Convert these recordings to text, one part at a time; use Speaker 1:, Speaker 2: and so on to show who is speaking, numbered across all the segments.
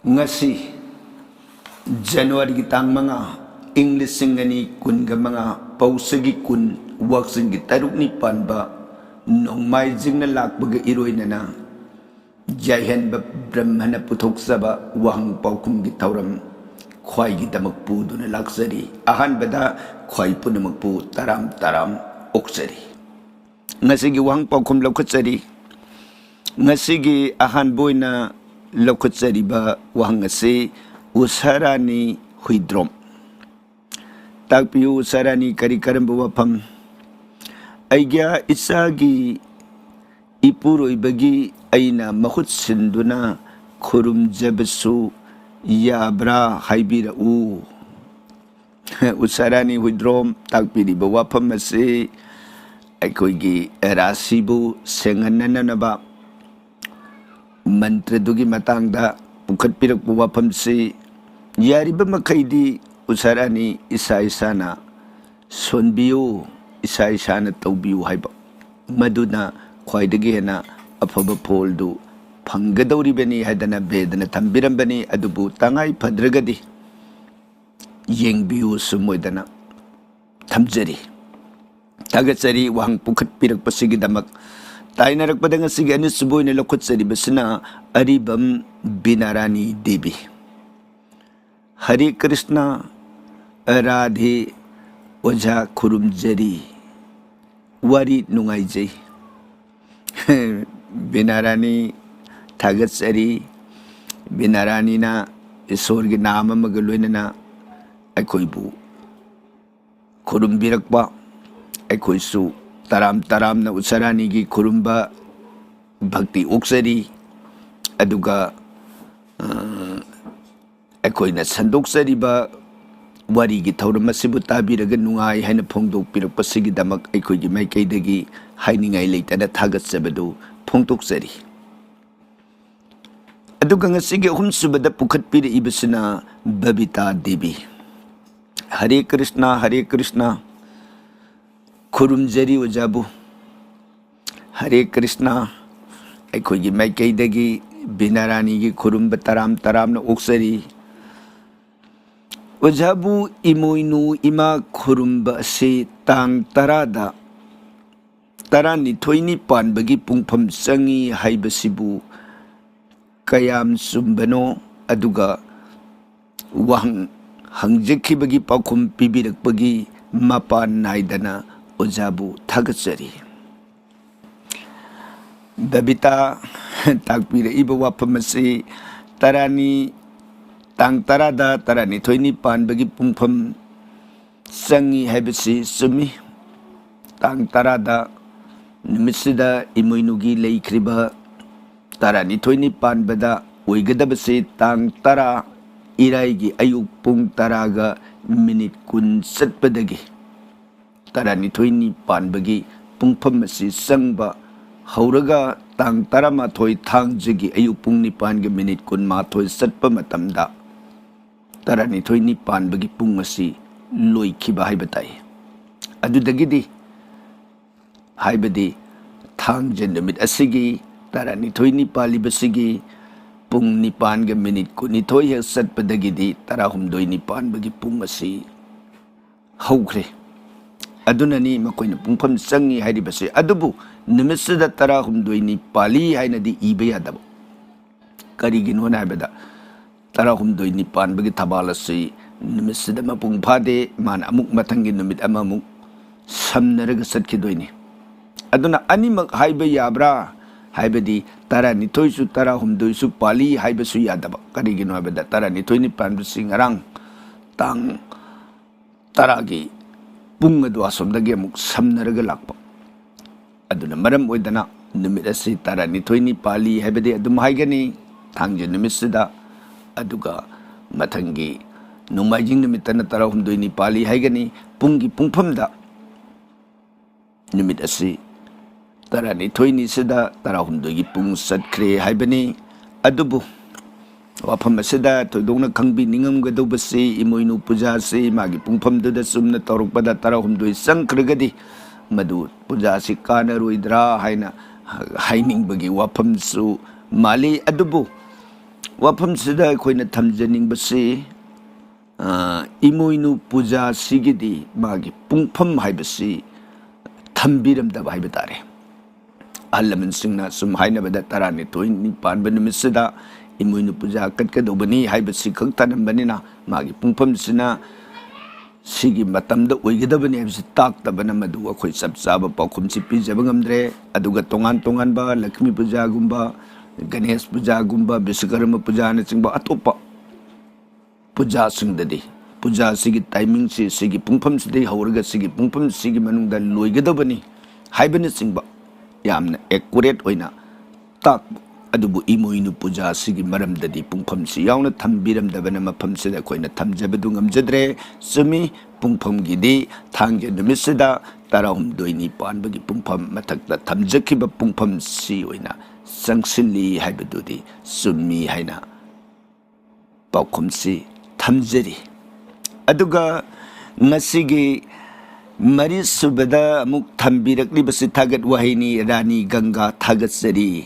Speaker 1: ngasi January ki tang mga English singani kun ga mga pausagi kun waksing ki taruk ni panba nong mai jing na lakbaga iroi na jaihen ba brahmana puthok saba wahang paukum ki tauram khwai gi damak pu du na laksari ahan bada khwai pu na pu taram taram oksari ngasi gi wahang paukum laukatsari ngasi gi ahan boina laukatsari ba wahang ngasi usarani huidrom takpiu usarani kari karamba wafam aigya isagi ipuroi bagi aina mahut sinduna khurum jabasu yabra haibira u usarani huidrom takpiri ba wafam ase aikoigi rasibu sengananaba mantra dugi matangda pukhat pirak bu wafam se yariba makaidi usarani isa isana sonbiu isa isana taubiu haiba maduna khwaidagi hena afaba poldu phanggadori bani hadana bedana tambiram bani adubu tangai padragadi yengbiu sumoidana thamjari tagatsari wahang pukhat pirak pasigi damak tainarak padang sige anu suboy na lokotsari basna aribam binarani devi Hare Krishna Radhe Oja Kurumjari Wari Nungaijai Binarani Tagatsari Binarani na Isorgi nama magaloy na ako'y bu Kurumbirakpa ako'y su taram-taram na usarani gi kurumba bhakti oksari aduga ako'y na sandoksari ba wari gi thauram asibu tabiraga nungai haina phongdok pirakpa sigi damak ako'y gi maikaidagi hainingai leitana thagatsabadu phongdoksari aduga ngasigi ahumsubada pukhat pira ibasina Babita Devi Hare Krishna Kurumjari Ojabu Hare Krishna aikogi maikaidagi binarani gi kurumba taram taram na oksari Ojabu imoinu ima kurumba se tang tarada tarani thoini panbagi pungpham sangi haibasibu kayam sumbano aduga wahang hangjekibagi paukum pibirakpagi mapan naidana Ojabu thagatsari Babita takpira iba wapamasi tarani tang tarada tarani thoini pan bagi pungpham sangi haibasi sumi tang tarada numisida imoinugi leikriba tarani thoini pan bada oigadabasi tang tara iraigi ayuk pung taraga minute kun satpadagi tarani thoini panbagi pungpham asi sangba hauraga tang taramathoi thangjagi ayuk pung nipan ga minute kun mathoi satpa matamda tarani thoini panbagi pung asi loikhiba haibatai adudagidi haibadi thangje numit asigi tarani thoini palibasigi pung nipan ga minute kun nithoi ha satpadagidi tarahumdoi nipan bagi pung asi haukre adunani makoina pungpham sangi hairibase adubu numisida tarahumdoi ni pali hainadi iba yadaba karigino na bada tarahumdoi ni pan bagi tabalasi numisida mapung phade man amuk mathangi numit amamuk samnaraga satkidoini aduna animak haiba yabra haibadi tarani thoisu tarahumdoi su pali haibasu yadaba karigino bada tarani thoini pan singarang tang taragi pung adu asomdagi amuk samnaraga lakpa aduna maram oidana numit asi tarani thoini pali haibadi adum haigani thangje numisida aduga mathangi numaijing numitana tarahumdoi ni pali haigani pungi pungphamda numit asi tarani thoini sida tarahumdoi gi pung satkre haibani adubu wafam asida toidongna khangbi ningamgadobasi imoinu puja se magi pungphamduda sumna torokpada tarahumdoi sangkragadi madu puja si kana ruidra haina haining bagi wafam su mali adubu ꯋꯥꯐꯝꯁꯤꯗ ꯑꯩꯈꯣꯏꯅ ꯊꯝꯖꯅꯤꯡꯕꯁꯤ ꯏꯃꯣꯏꯅꯨ ꯄꯨꯖꯥꯁꯤꯒꯤꯗꯤ ꯃꯥꯒꯤ ꯄꯨꯡꯐꯝ ꯍꯥꯏꯕꯁꯤ ꯊꯝꯕꯤꯔꯝꯗꯕ ꯍꯥꯏꯕ ꯇꯥꯔꯦ꯫ ꯑꯍꯜ ꯂꯃꯟꯁꯤꯡꯅ ꯁꯨꯝ ꯍꯥꯏꯅꯕꯗ 12 ꯄꯥꯟꯕ ꯅꯨꯃꯤꯠꯁꯤꯗ ꯏꯃꯣꯏꯅꯨ ꯄꯨꯖꯥ ꯀꯠꯀꯗꯧꯕꯅꯤ ꯍꯥꯏꯕꯁꯤ ꯈꯛ ꯊꯅꯝꯕꯅꯤꯅ ꯃꯥꯒꯤ ꯄꯨꯡꯐꯝꯁꯤꯅ ꯁꯤꯒꯤ ꯃꯇꯝꯗ ꯑꯣꯏꯒꯗꯕꯅꯤ ꯍꯥꯏꯕꯁꯤ ꯇꯥꯛꯇꯕꯅ ꯃꯗꯨ ꯑꯩꯈꯣꯏ ꯆꯞ ꯆꯥꯕ ꯄꯥꯎꯈꯨꯝꯁꯤ ꯄꯤꯖꯕ ꯉꯝꯗ꯭ꯔꯦ꯫ ꯑꯗꯨꯒ ꯇꯣꯉꯥꯟ ꯇꯣꯉꯥꯟꯕ ꯂꯛష్ꯃꯤ ꯄꯨꯖꯥꯒꯨꯝꯕ, ꯒꯅꯦꯁ ꯄꯨꯖꯥꯒꯨꯝꯕ, ꯕꯤꯁꯀꯔꯃ ꯄꯨꯖꯥꯅꯆꯤꯡꯕ ꯑꯇꯣꯞꯄ ꯄꯨꯖꯥꯁꯤꯡꯗꯗꯤ ꯄꯨꯖꯥꯁꯤꯒꯤ ꯇꯥꯏꯃꯤꯡꯁꯤ ꯁꯤꯒꯤ ꯄꯨꯡꯐꯝꯁꯤꯗꯒꯤ ꯍꯧꯔꯒ ꯁꯤꯒꯤ ꯄꯨꯡꯐꯝꯁꯤꯒꯤ ꯃꯅꯨꯡꯗ ꯂꯣꯏꯒꯗꯕꯅꯤ ꯍꯥꯏꯕꯅꯆꯤꯡꯕ ꯌꯥꯝꯅ ꯑꯦꯀꯨꯔꯦꯠ ꯑꯣꯏꯅ ꯇꯥꯛꯄ, ꯑꯗꯨꯕꯨ ꯏꯃꯣꯏꯅු ꯄꯨꯖꯥꯁꯤꯒꯤ ꯃꯔꯝꯗꯗꯤ ꯄꯨꯡꯐꯝꯁꯤ ꯌꯥꯎꯅ ꯊꯝꯕꯤꯔꯝꯗꯕꯅ ꯃꯐꯝꯁꯤꯗ ꯑꯩꯈꯣꯏꯅ ꯊꯝꯖꯕꯗꯨ ꯉꯝꯖꯗ꯭ꯔꯦ꯫ ꯆꯨꯝꯃꯤ, ꯄꯨꯡꯐꯝꯒꯤꯗꯤ ꯊꯥꯡꯖ ꯅꯨꯃꯤꯠꯁꯤꯗ 12ꯅꯤ ꯄꯥꯟꯕꯒꯤ ꯄꯨꯡꯐꯝ ꯃꯊꯛꯇ ꯊꯝꯖꯈꯤꯕ ꯄꯨꯡꯐꯝꯁꯤ ꯑꯣꯏꯅ ꯆꯪꯁꯤꯜꯂꯤ ꯍꯥꯏꯕꯗꯨꯗꯤ ꯆꯨꯝꯃꯤ ꯍꯥꯏꯅ ꯄꯥꯎꯈꯨꯝꯁꯤ ꯊꯝꯖꯔꯤ꯫ ꯑꯗꯨꯒ ꯉꯁꯤꯒꯤ ꯃꯔꯤꯁꯨꯕꯗ ꯑꯃꯨꯛ ꯊꯝꯕꯤꯔꯛꯂꯤꯕꯁꯤ ꯊꯥꯒꯠ ꯋꯥꯍꯩꯅꯤ꯫ ꯔꯥꯅꯤ ꯒꯪꯒꯥ ꯊꯥꯒꯠꯆꯔꯤ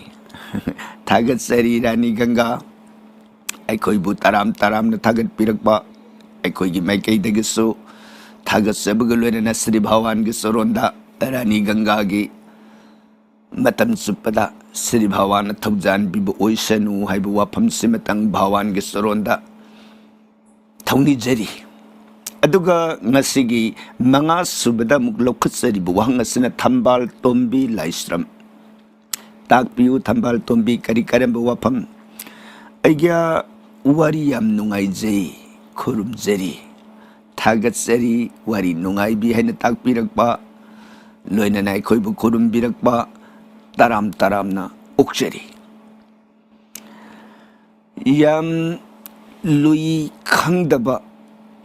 Speaker 1: ꯊꯥꯒꯠꯆꯔꯤ ꯔꯥꯅꯤ ꯒꯪꯒꯥ, ꯑꯩꯈꯣꯏꯕꯨ ꯇꯔꯥꯝꯅ ꯊꯥꯒꯠꯄꯤꯔꯛꯄ ꯑꯩꯈꯣꯏꯒꯤ ꯃꯥꯏꯀꯩꯗꯒꯤꯁꯨ ꯊꯥꯒꯠꯆꯕꯒ ꯂꯣꯏꯅꯅ ꯁ꯭ꯔꯤ ꯚꯒꯋꯥꯟꯒꯤ ꯆꯔꯣꯟꯗ ꯔꯥꯅꯤ ꯒꯪꯒꯥꯒꯤ ꯃꯇꯝ ꯆꯨꯞꯄꯗ ꯁ꯭ꯔꯤ ꯚꯒꯋꯥꯟꯅ ꯊꯧꯖꯥꯟꯕꯤꯕ ꯑꯣꯏꯁꯅꯨ ꯍꯥꯏꯕ ꯋꯥꯐꯝꯁꯤꯃꯇꯪ ꯚꯒꯋꯥꯟꯒꯤ ꯆꯔꯣꯟꯗ ꯊꯧꯅꯤꯖꯔꯤ꯫ ꯑꯗꯨꯒ ꯉꯁꯤꯒꯤ 5ꯁꯨꯕꯗ ꯑꯃꯨꯛ ꯂꯧꯈꯠꯆꯔꯤꯕ ꯋꯥꯍꯪ ꯑꯁꯤꯅ ꯊꯝꯕꯥꯜ ꯇꯣꯝꯕꯤ ꯂꯥꯏꯁ꯭ꯔꯝ, ꯇꯥꯛꯄꯤꯌꯨ ꯊꯝꯕꯥꯜ ꯇꯣꯝꯕꯤ ꯀꯔꯝꯕ ꯋꯥꯐꯝ? ꯑꯩꯒ ꯋꯥꯔꯤ ꯌꯥꯝ ꯅꯨꯡꯉꯥꯏꯖꯩ, ꯈꯨꯔꯨꯝꯖꯔꯤ, ꯊꯥꯒꯠꯆꯔꯤ, ꯋꯥꯔꯤ ꯅꯨꯡꯉꯥꯏꯕꯤ ꯍꯥꯏꯅ ꯇꯥꯛꯄꯤꯔꯛꯄ, ꯂꯣꯏꯅꯅ ꯑꯩꯈꯣꯏꯕꯨ ꯈꯨꯔꯨꯝꯕꯤꯔꯛꯄ ꯇꯔꯥꯝꯅ ꯑꯣꯛꯆꯔꯤ꯫ ꯌꯥꯝ ꯂꯨꯏ ꯈꯪꯗꯕ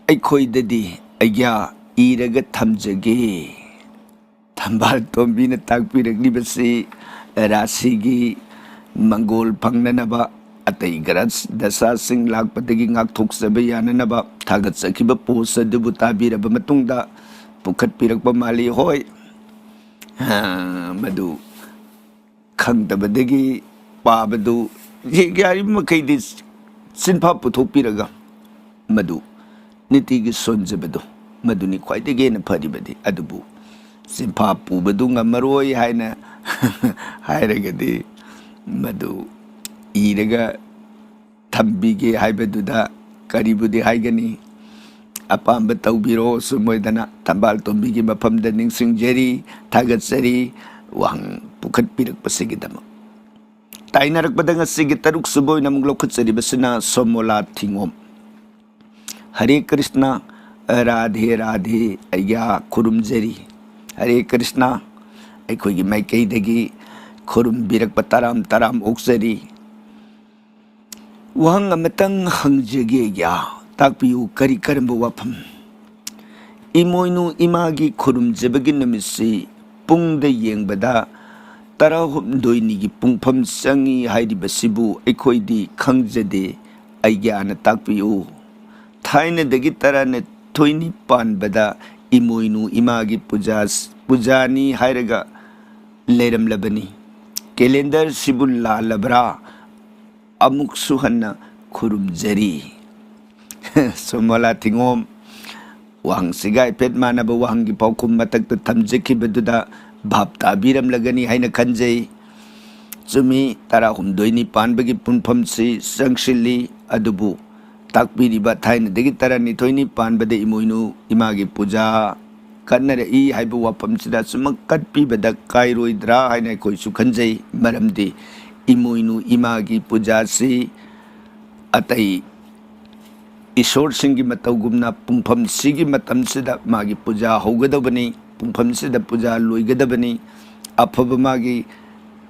Speaker 1: ꯑꯩꯈꯣꯏꯗꯗꯤ ꯑꯩꯒ ꯏꯔꯒ ꯊꯝꯖꯒꯦ꯫ ꯊꯝꯕꯥꯜ ꯇꯣꯝꯕꯤꯅ ꯇꯥꯛꯄꯤꯔꯛꯂꯤꯕꯁꯤ ꯔꯥశꯤꯒꯤ ꯃꯪꯒꯣꯜ ꯐꯪꯅꯅꯕ, ꯑꯇꯩ ꯒ꯭ꯔꯍ ꯗꯁꯥꯁꯤꯡ ꯂꯥꯛꯄꯗꯒꯤ ꯉꯥꯛꯊꯣꯛꯆꯕ ꯌꯥꯅꯅꯕ ꯊꯥꯒꯠꯆꯈꯤꯕ ꯄꯣꯁ ꯑꯗꯨꯕꯨ ꯇꯥꯕꯤꯔꯕ ꯃꯇꯨꯡꯗ ꯄꯨꯈꯠꯄꯤꯔꯛꯄ ꯃꯥꯜꯂꯤ꯫ ꯍꯣꯏ, ꯃꯗꯨ ꯈꯪꯗꯕꯗꯒꯤ ꯄꯥꯕꯗꯨ ꯌꯥꯔꯤꯕ ꯃꯈꯩꯗꯤ ꯆꯤꯟꯐꯥ ꯄꯨꯊꯣꯛꯄꯤꯔꯒ ꯃꯗꯨ ꯅꯤꯇꯤꯒꯤ ꯁꯣꯟꯖꯕꯗꯨ ꯃꯗꯨꯅꯤ ꯈ꯭ꯋꯥꯏꯗꯒꯤ ꯍꯦꯟꯅ ꯐꯔꯤꯕꯗꯤ꯫ ꯑꯗꯨꯕꯨ ꯆꯤꯟꯐꯥ ꯄꯨꯕꯗꯨ ꯉꯝꯃꯔꯣꯏ ꯍꯥꯏꯅ ꯍꯥꯏꯔꯒꯗꯤ ꯃꯗꯨ ꯏꯔꯒ ꯊꯝꯕꯤꯒꯦ ꯍꯥꯏꯕꯗꯨꯗ ꯀꯔꯤꯕꯨꯗꯤ ꯍꯥꯏꯒꯅꯤ? ꯑꯄꯥꯝꯕ ꯇꯧꯕꯤꯔꯣ ꯁꯨꯝꯃꯣꯏꯗꯅ ꯊꯝꯕꯥꯜ ꯇꯣꯝꯕꯤꯒꯤ ꯃꯐꯝꯗ ꯅꯤꯡꯁꯤꯡꯖꯔꯤ, ꯊꯥꯒꯠꯆꯔꯤ ꯋꯥꯍꯪ ꯄꯨꯈꯠꯄꯤꯔꯛꯄꯁꯤꯒꯤꯗꯃꯛ꯫ ꯇꯥꯏꯅꯔꯛꯄꯗ ꯉꯁꯤꯒꯤ 6ꯁꯨꯕ ꯑꯣꯏꯅ ꯑꯃꯨꯛ ꯂꯧꯈꯠꯆꯔꯤꯕꯁꯤꯅ ꯁꯣꯃꯣꯂꯥ ꯊꯤꯉꯣꯝ, ꯍꯔꯦ ꯀ꯭ꯔꯤꯁꯅ, ꯔꯥꯙꯦ ꯔꯥꯙꯦ, ꯑꯩꯒ ꯈꯨꯔꯨꯝꯖꯔꯤ꯫ ꯍꯔꯦ ꯀ꯭ꯔꯤꯁꯅ, ꯑꯩꯈꯣꯏꯒꯤ ꯃꯥꯏꯀꯩꯗꯒꯤ ꯈꯨꯔꯨꯝꯕꯤꯔꯛꯄ ꯇꯔꯥꯝ ꯑꯣꯛꯆꯔꯤ꯫ ꯋꯥꯍꯪ ꯑꯃꯇꯪ ꯍꯪꯖꯒꯦ ꯑꯩꯒ, ꯇꯥꯛꯄꯤꯌꯨ ꯀꯔꯝꯕ ꯋꯥꯐꯝ? ꯏꯃꯣꯏꯅꯨ ꯏꯃꯥꯒꯤ ꯈꯨꯔꯨꯝꯖꯕꯒꯤ ꯅꯨꯃꯤꯠꯁꯤ ꯄꯨꯡꯗ ꯌꯦꯡꯕꯗ 12ꯅꯤꯒꯤ ꯄꯨꯡꯐꯝ ꯆꯪꯏ ꯍꯥꯏꯔꯤꯕꯁꯤꯕꯨ ꯑꯩꯈꯣꯏꯗꯤ ꯈꯪꯖꯗꯦ, ꯑꯩꯒ꯭ꯌꯥꯅ ꯇꯥꯛꯄꯤꯌꯨ꯫ ꯊꯥꯏꯅꯗꯒꯤ 12 ꯄꯥꯟꯕꯗ ꯏꯃꯣꯏꯅꯨ ꯏꯃꯥꯒꯤ ꯄꯨꯖꯥꯅꯤ ꯍꯥꯏꯔꯒ ꯂꯩꯔꯝꯂꯕꯅꯤ꯫ ꯀꯦꯂꯦꯟꯗꯔꯁꯤꯕꯨ ꯂꯥꯜꯂꯕ꯭ꯔꯥ? ꯑꯃꯨꯛꯁꯨ ꯍꯟꯅ ꯈꯨꯔꯨꯝꯖꯔꯤ꯫ ꯁꯣꯃꯣꯂꯥ ꯊꯤꯉꯣꯝ, ꯋꯥꯍꯪꯁꯤꯒ ꯍꯥꯏꯐꯦꯠ ꯃꯥꯟꯅꯕ ꯋꯥꯍꯪꯒꯤ ꯄꯥꯎꯈꯨꯝ ꯃꯊꯛꯇ ꯊꯝꯖꯈꯤꯕꯗꯨꯗ ꯚꯥꯞ ꯇꯥꯕꯤꯔꯝꯂꯒꯅꯤ ꯍꯥꯏꯅ ꯈꯟꯖꯩ꯫ ꯆꯨꯝꯃꯤ, 12ꯅꯤ ꯄꯥꯟꯕꯒꯤ ꯄꯨꯡꯐꯝꯁꯤ ꯆꯪꯁꯤꯜꯂꯤ, ꯑꯗꯨꯕꯨ ꯇꯥꯛꯄꯤꯔꯤꯕ ꯊꯥꯏꯅꯗꯒꯤ 12ꯅꯤ ꯄꯥꯟꯕꯗ ꯏꯃꯣꯏꯅꯨ ꯏꯃꯥꯒꯤ ꯄꯨꯖꯥ ꯀꯠꯅꯔꯛꯏ ꯍꯥꯏꯕ ꯋꯥꯐꯝꯁꯤꯗ ꯁꯨꯝꯃꯛ ꯀꯠꯄꯤꯕꯗ ꯀꯥꯏꯔꯣꯏꯗ꯭ꯔꯥ ꯍꯥꯏꯅ ꯑꯩꯈꯣꯏꯁꯨ ꯈꯟꯖꯩ꯫ ꯃꯔꯝꯗꯤ ꯏꯃꯣꯏꯅු ꯏꯃꯥꯒꯤ ꯄꯨꯖꯥꯁꯤ ꯑꯇꯩ ꯏꯁꯣꯔꯁꯤꯡꯒꯤ ꯃꯇꯧꯒꯨꯝꯅ ꯄꯨꯡꯐꯝꯁꯤꯒꯤ ꯃꯇꯝꯁꯤꯗ ꯃꯥꯒꯤ ꯄꯨꯖꯥ ꯍꯧꯒꯗꯕꯅꯤ, ꯄꯨꯡꯐꯝꯁꯤꯗ ꯄꯨꯖꯥ ꯂꯣꯏꯒꯗꯕꯅꯤ꯫ ꯑꯐꯕ ꯃꯥꯒꯤ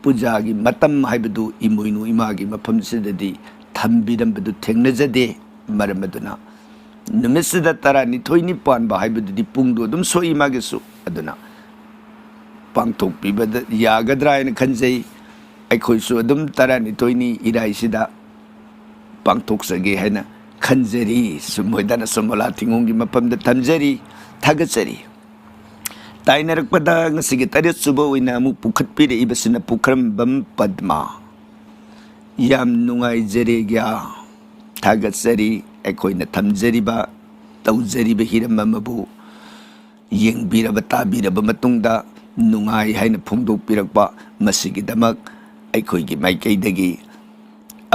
Speaker 1: ꯄꯨꯖꯥꯒꯤ ꯃꯇꯝ ꯍꯥꯏꯕꯗු ꯏꯃꯣꯏꯅු ꯏꯃꯥꯒꯤ ꯃꯐꯝꯁꯤꯗꯗꯤ ꯊꯝꯕꯤꯔꯝꯕꯗꯨ ꯊꯦꯡꯅꯖꯗꯦ꯫ ꯃꯔꯝ ꯑꯗꯨꯅ ꯅꯨꯃꯤꯠꯁꯤꯗ 12ꯅꯤ ꯄꯥꯟꯕ ꯍꯥꯏꯕꯗꯨꯗꯤ ꯄꯨꯡꯗꯨ ꯑꯗꯨꯝ ꯁꯣꯛꯏ ꯃꯥꯒꯤꯁꯨ, ꯑꯗꯨꯅ ꯄꯥꯡꯊꯣꯛꯄꯤꯕꯗ ꯌꯥꯒꯗ꯭ꯔꯥ ꯍꯥꯏꯅ ꯈꯟꯖꯩ꯫ ꯑꯩꯈꯣꯏꯁꯨ ꯑꯗꯨꯝ 12ꯅꯤ ꯏꯔꯥꯏꯁꯤꯗ ꯄꯥꯡꯊꯣꯛꯆꯒꯦ ꯍꯥꯏꯅ ꯈꯟꯖꯔꯤ꯫ ꯁꯨꯝꯃꯣꯏꯗꯅ ꯁꯣꯃꯣꯂꯥ ꯊꯤꯉꯣꯝꯒꯤ ꯃꯐꯝꯗ ꯊꯝꯖꯔꯤ, ꯊꯥꯒꯠꯆꯔꯤ꯫ ꯇꯥꯏꯅꯔꯛꯄꯗ ꯉꯁꯤꯒꯤ 8ꯁꯨꯕ ꯑꯣꯏꯅ ꯑꯃꯨꯛ ꯄꯨꯈꯠꯄꯤꯔꯛꯏꯕꯁꯤꯅ ꯄꯨꯈ꯭ꯔꯝꯕꯝ ꯄꯗꯃꯥ, ꯌꯥꯝ ꯅꯨꯡꯉꯥꯏꯖꯔꯦꯒ꯭ꯌꯥ ꯊꯥꯒꯠꯆꯔꯤ ꯑꯩꯈꯣꯏꯅ ꯊꯝꯖꯔꯤꯕ ꯇꯧꯖꯔꯤꯕ ꯍꯤꯔꯝ ꯑꯃꯕꯨ ꯌꯦꯡꯕꯤꯔꯕ ꯇꯥꯕꯤꯔꯕ ꯃꯇꯨꯡꯗ ꯅꯨꯡꯉꯥꯏ ꯍꯥꯏꯅ ꯐꯣꯡꯗꯣꯛꯄꯤꯔꯛꯄ ꯃꯁꯤꯒꯤꯗꯃꯛ ꯑꯩꯈꯣꯏꯒꯤ ꯃꯥꯏꯀꯩꯗꯒꯤ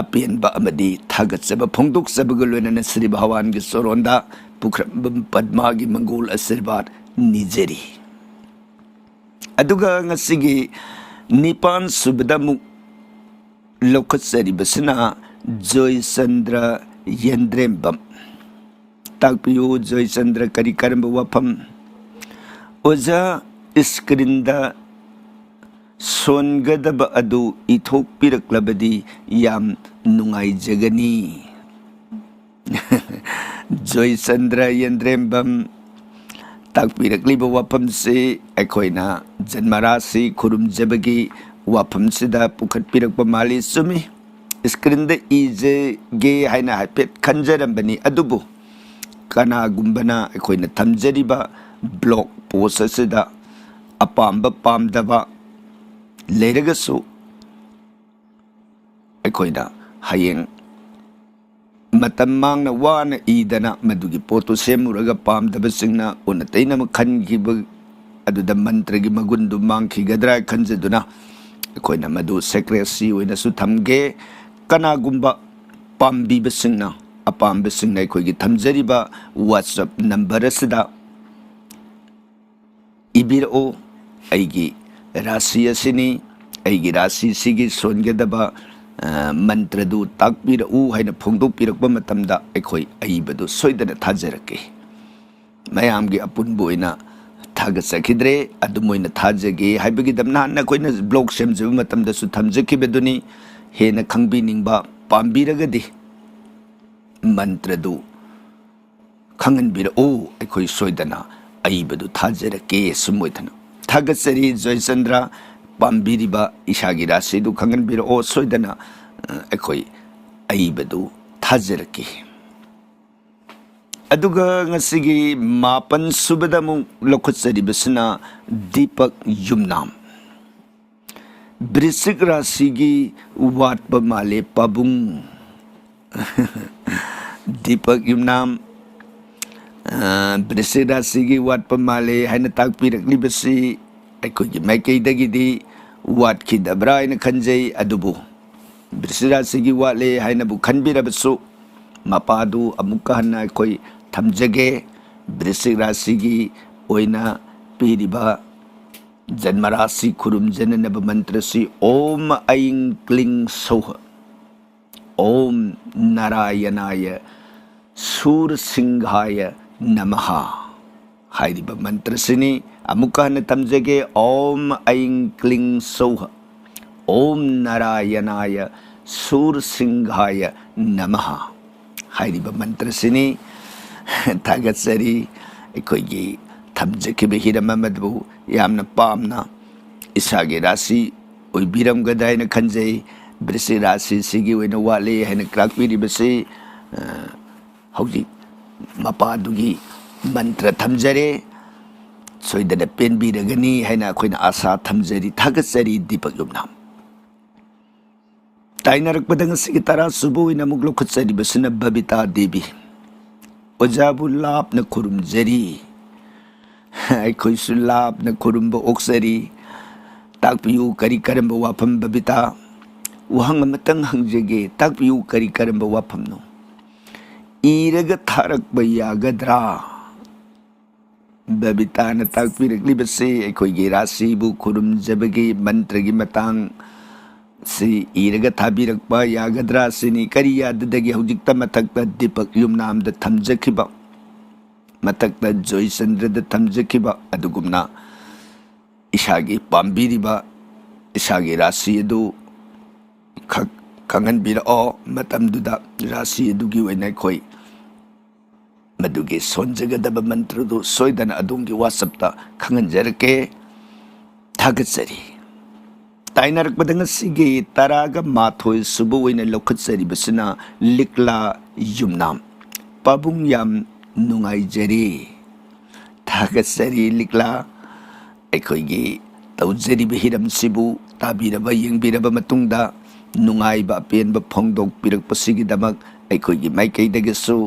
Speaker 1: ꯑꯄꯦꯟꯕ ꯑꯃꯗꯤ ꯊꯥꯒꯠꯆꯕ ꯐꯣꯡꯗꯣꯛꯆꯕꯒ ꯂꯣꯏꯅꯅ ꯁ꯭ꯔꯤ ꯚꯒꯋꯥꯟꯒꯤ ꯆꯣꯔꯣꯟꯗ ꯄꯨꯈ꯭ꯔꯝꯕꯝ ꯄꯗꯃꯥꯒꯤ ꯃꯪꯒꯣꯜ ꯑꯁꯤꯔꯕꯥꯗ ꯅꯤꯖꯔꯤ ꯑꯗꯨꯒ ꯉꯁꯤꯒꯤ ꯅꯤꯄꯥꯟ ꯁꯨꯕꯗ ꯑꯃꯨꯛ ꯂꯧꯈꯠꯆꯔꯤꯕꯁꯤꯅ ꯖꯣꯏꯆꯟꯗ꯭ꯔ ꯌꯦꯟꯗ꯭ꯔꯦꯝꯕꯝ ꯇꯥꯛꯄꯤꯌꯨ ꯖꯣꯏꯆꯟꯗ꯭ꯔ ꯀꯔꯤ ꯀꯔꯝꯕ ꯋꯥꯐꯝ ꯑꯣꯖꯥ ꯏꯁꯀ꯭ꯔꯤꯟꯗ ꯁꯣꯟꯒꯗꯕ ꯑꯗꯨ ꯏꯊꯣꯛꯄꯤꯔꯛꯂꯕꯗꯤ ꯌꯥꯝ ꯅꯨꯡꯉꯥꯏꯖꯒꯅꯤ ꯖꯣꯏꯆꯟꯗ꯭ꯔ ꯌꯦꯟꯗ꯭ꯔꯦꯝꯕꯝ ꯇꯥꯛꯄꯤꯔꯛꯂꯤꯕ ꯋꯥꯐꯝꯁꯤ ꯑꯩꯈꯣꯏꯅ ꯖꯟꯃꯔꯥꯁꯤ ꯈꯨꯔꯨꯝꯖꯕꯒꯤ ꯋꯥꯐꯝꯁꯤꯗ ꯄꯨꯈꯠꯄꯤꯔꯛꯄ ꯃꯥꯜꯂꯤ ꯆꯨꯝꯃꯤ ꯏꯁꯀ꯭ꯔꯤꯟꯗ ꯏꯖꯒꯦ ꯍꯥꯏꯅ ꯍꯥꯏꯐꯦꯠ ꯈꯟꯖꯔꯝꯕꯅꯤ ꯑꯗꯨꯕꯨ ꯀꯅꯥꯒꯨꯝꯕꯅ ꯑꯩꯈꯣꯏꯅ ꯊꯝꯖꯔꯤꯕ ꯕ꯭ꯂꯣꯛ ꯄꯣꯁ ꯑꯁꯤꯗ ꯑꯄꯥꯝꯕ ꯄꯥꯝꯗꯕ ꯂꯩꯔꯒꯁꯨ ꯑꯩꯈꯣꯏꯅ ꯍꯌꯦꯡ ꯃꯇꯝ ꯃꯥꯡꯅ ꯋꯥꯅ ꯏꯗꯅ ꯃꯗꯨꯒꯤ ꯄꯣꯠꯇꯨ ꯁꯦꯝꯃꯨꯔꯒ ꯄꯥꯝꯗꯕꯁꯤꯡꯅ ꯑꯣꯟꯅ ꯇꯩꯅꯕ ꯈꯟꯈꯤꯕ ꯑꯗꯨꯗ ꯃꯟꯇ꯭ꯔꯒꯤ ꯃꯒꯨꯟꯗꯨ ꯃꯥꯡꯈꯤꯒꯗ꯭ꯔꯥ ꯈꯟꯖꯗꯨꯅ ꯑꯩꯈꯣꯏꯅ ꯃꯗꯨ ꯁꯦꯀ꯭ꯔꯦꯁꯤ ꯑꯣꯏꯅꯁꯨ ꯊꯝꯒꯦ ꯀꯅꯥꯒꯨꯝꯕ ꯄꯥꯝꯕꯤꯕꯁꯤꯡꯅ ꯑꯄꯥꯝꯕꯁꯤꯡꯅ ꯑꯩꯈꯣꯏꯒꯤ ꯊꯝꯖꯔꯤꯕ ꯋꯥꯆꯞ ꯅꯝꯕꯔ ꯑꯁꯤꯗ ꯏꯕꯤꯔꯛꯑꯣ ꯑꯩꯒꯤ ꯔꯥశꯤ ꯑꯁꯤꯅꯤ ꯑꯩꯒꯤ ꯔꯥశꯤꯁꯤꯒꯤ ꯁꯣꯟꯒꯗꯕ ꯃꯟꯇ꯭ꯔꯗꯨ ꯇꯥꯛꯄꯤꯔꯛꯎ ꯍꯥꯏꯅ ꯐꯣꯡꯗꯣꯛꯄꯤꯔꯛꯄ ꯃꯇꯝꯗ ꯑꯩꯈꯣꯏ ꯑꯏꯕꯗꯨ ꯁꯣꯏꯗꯅ ꯊꯥꯖꯔꯛꯀꯦ ꯃꯌꯥꯝꯒꯤ ꯑꯄꯨꯟꯕ ꯑꯣꯏꯅ ꯊꯥꯒꯠꯆꯈꯤꯗ꯭ꯔꯦ ꯑꯗꯨꯝ ꯑꯣꯏꯅ ꯊꯥꯖꯒꯦ ꯍꯥꯏꯕꯒꯤꯗꯃꯛ ꯅꯍꯥꯟ ꯑꯩꯈꯣꯏꯅ ꯕ꯭ꯂꯣꯛ ꯁꯦꯝꯖꯕ ꯃꯇꯝꯗꯁꯨ ꯊꯝꯖꯈꯤꯕꯗꯨꯅꯤ ꯍꯦꯟꯅ ꯈꯪꯕꯤꯅꯤꯡꯕ ꯄꯥꯝꯕꯤꯔꯒꯗꯤ ꯃꯟꯇ꯭ꯔꯗꯨ ꯈꯪꯍꯟꯕꯤꯔꯛꯎ ꯑꯩꯈꯣꯏ ꯁꯣꯏꯗꯅ ꯑꯏꯕꯗꯨ ꯊꯥꯖꯔꯛꯀꯦ ꯁꯨꯝ ꯑꯣꯏꯗꯅ ꯊꯥꯒꯠꯆꯔꯤ ꯖꯣꯏꯆꯟꯗ꯭ꯔ ꯄꯥꯝꯕꯤꯔꯤꯕ ꯏꯁꯥꯒꯤ ꯔꯥశꯤꯗꯨ ꯈꯪꯍꯟꯕꯤꯔꯛꯑꯣ ꯁꯣꯏꯗꯅ ꯑꯩꯈꯣꯏ ꯑꯏꯕꯗꯨ ꯊꯥꯖꯔꯛꯀꯦ ꯑꯗꯨꯒ ꯉꯁꯤꯒꯤ ꯃꯥꯄꯟ ꯁꯨꯕꯗ ꯑꯃꯨꯛ ꯂꯧꯈꯠꯆꯔꯤꯕꯁꯤꯅ ꯗꯤꯄꯛ ꯌꯨꯝꯅꯥꯝ ꯕ꯭ꯔꯤꯁꯤꯛ ꯔꯥశꯤꯒꯤ ꯋꯥꯠꯄ ꯃꯥꯜꯂꯦ ꯄꯥꯕꯨꯡ ꯗꯤꯄꯛ ꯌꯨꯝꯅꯥꯝ ꯕ꯭ꯔꯤꯁꯤꯛ ꯔꯥశꯤꯒꯤ ꯋꯥꯠꯄ ꯃꯥꯜꯂꯦ ꯍꯥꯏꯅ ꯇꯥꯛꯄꯤꯔꯛꯂꯤꯕꯁꯤ ꯑꯩꯈꯣꯏꯒꯤ ꯃꯥꯏꯀꯩꯗꯒꯤꯗꯤ ꯋꯥꯠꯈꯤꯗꯕ꯭ꯔꯥ ꯍꯥꯏꯅ ꯈꯟꯖꯩ ꯑꯗꯨꯕꯨ ꯕ꯭ꯔꯤꯁꯤꯛ ꯔꯥశꯤꯒꯤ ꯋꯥꯠꯂꯦ ꯍꯥꯏꯅꯕꯨ ꯈꯟꯕꯤꯔꯕꯁꯨ ꯃꯄꯥꯗꯨ ꯑꯃꯨꯛꯀ ꯍꯟꯅ ꯑꯩꯈꯣꯏ ꯊꯝꯖꯒꯦ ꯕ꯭ꯔꯤꯁꯤꯛ ꯔꯥశꯤꯒꯤ ꯑꯣꯏꯅ ꯄꯤꯔꯤꯕ ꯖꯟꯃꯔꯥꯁꯤ ꯈꯨꯔꯨꯝꯖꯅꯅꯕ ꯃꯟꯇ꯭ꯔꯁꯤ ꯑꯣꯝ ꯑꯩꯡ ꯀ꯭ꯂꯤꯡ ꯁꯧꯍ ओम नारायणाय सूरसिंहाय नमः हाइरिबा मंत्रसिनी अमुका हन तमजगे ओम ऐं क्लीं सौः ओम नारायणाय सूरसिंहाय नमः हाइरिबा मंत्रसिनी थागत्सरी अखोइगी थमजखिबा हिरम अमदबु यामना पामना इसागे राशि ओइबिरमगदा हाइना खंजै वृश्चिक राशि सिगी ओइना वाले हाइना क्लाकपिरिबसे हौजिक मपादुगी मंत्र थमजरे सोइदना पेनबिरगनी हाइना अखोइना आशा थमजरी थागत्सरी दीपक Yumnam ताइनरकपदा ngasi tara subu ina muk lokhatsaribasina babita devi ojabu lapna khurumjari aikoisu lapna khurumba oksari takpiyu kari karamba wafam babita wahang amatang hangjage takpiyu kari karamba wafamno iraga tharakba yagadra babita na takpiraklibase aikoigi rasibu khurumjabagi mantragi matang si iraga thabirakpa yagadra sini kari yadadagi hujikta mathakta Deepak Yumnamda thamjakhiba mathakta Joychandra thamjakhiba adugumna ishagi pambiriba ishagi rasi adu kanganbirao matamduda rasi adugi oina khoi madugi sonjagadaba mantra du soidana adungi WhatsApp ta kanganjarake thagatsari ताइनरकपदा ngasi taraga mathoi subu oina lokhatsaribasina likla yumnam pabung yam nungaijari thagatsari likla aikoigi tawjari hiram sibu tabiraba yengbiraba matungda ꯅꯨꯡꯉꯥꯏꯕ ꯑꯄꯦꯟꯕ ꯐꯣꯡꯗꯣꯛꯄꯤꯔꯛꯄꯁꯤꯒꯤꯗꯃꯛ ꯑꯩꯈꯣꯏꯒꯤ ꯃꯥꯏꯀꯩꯗꯒꯤꯁꯨ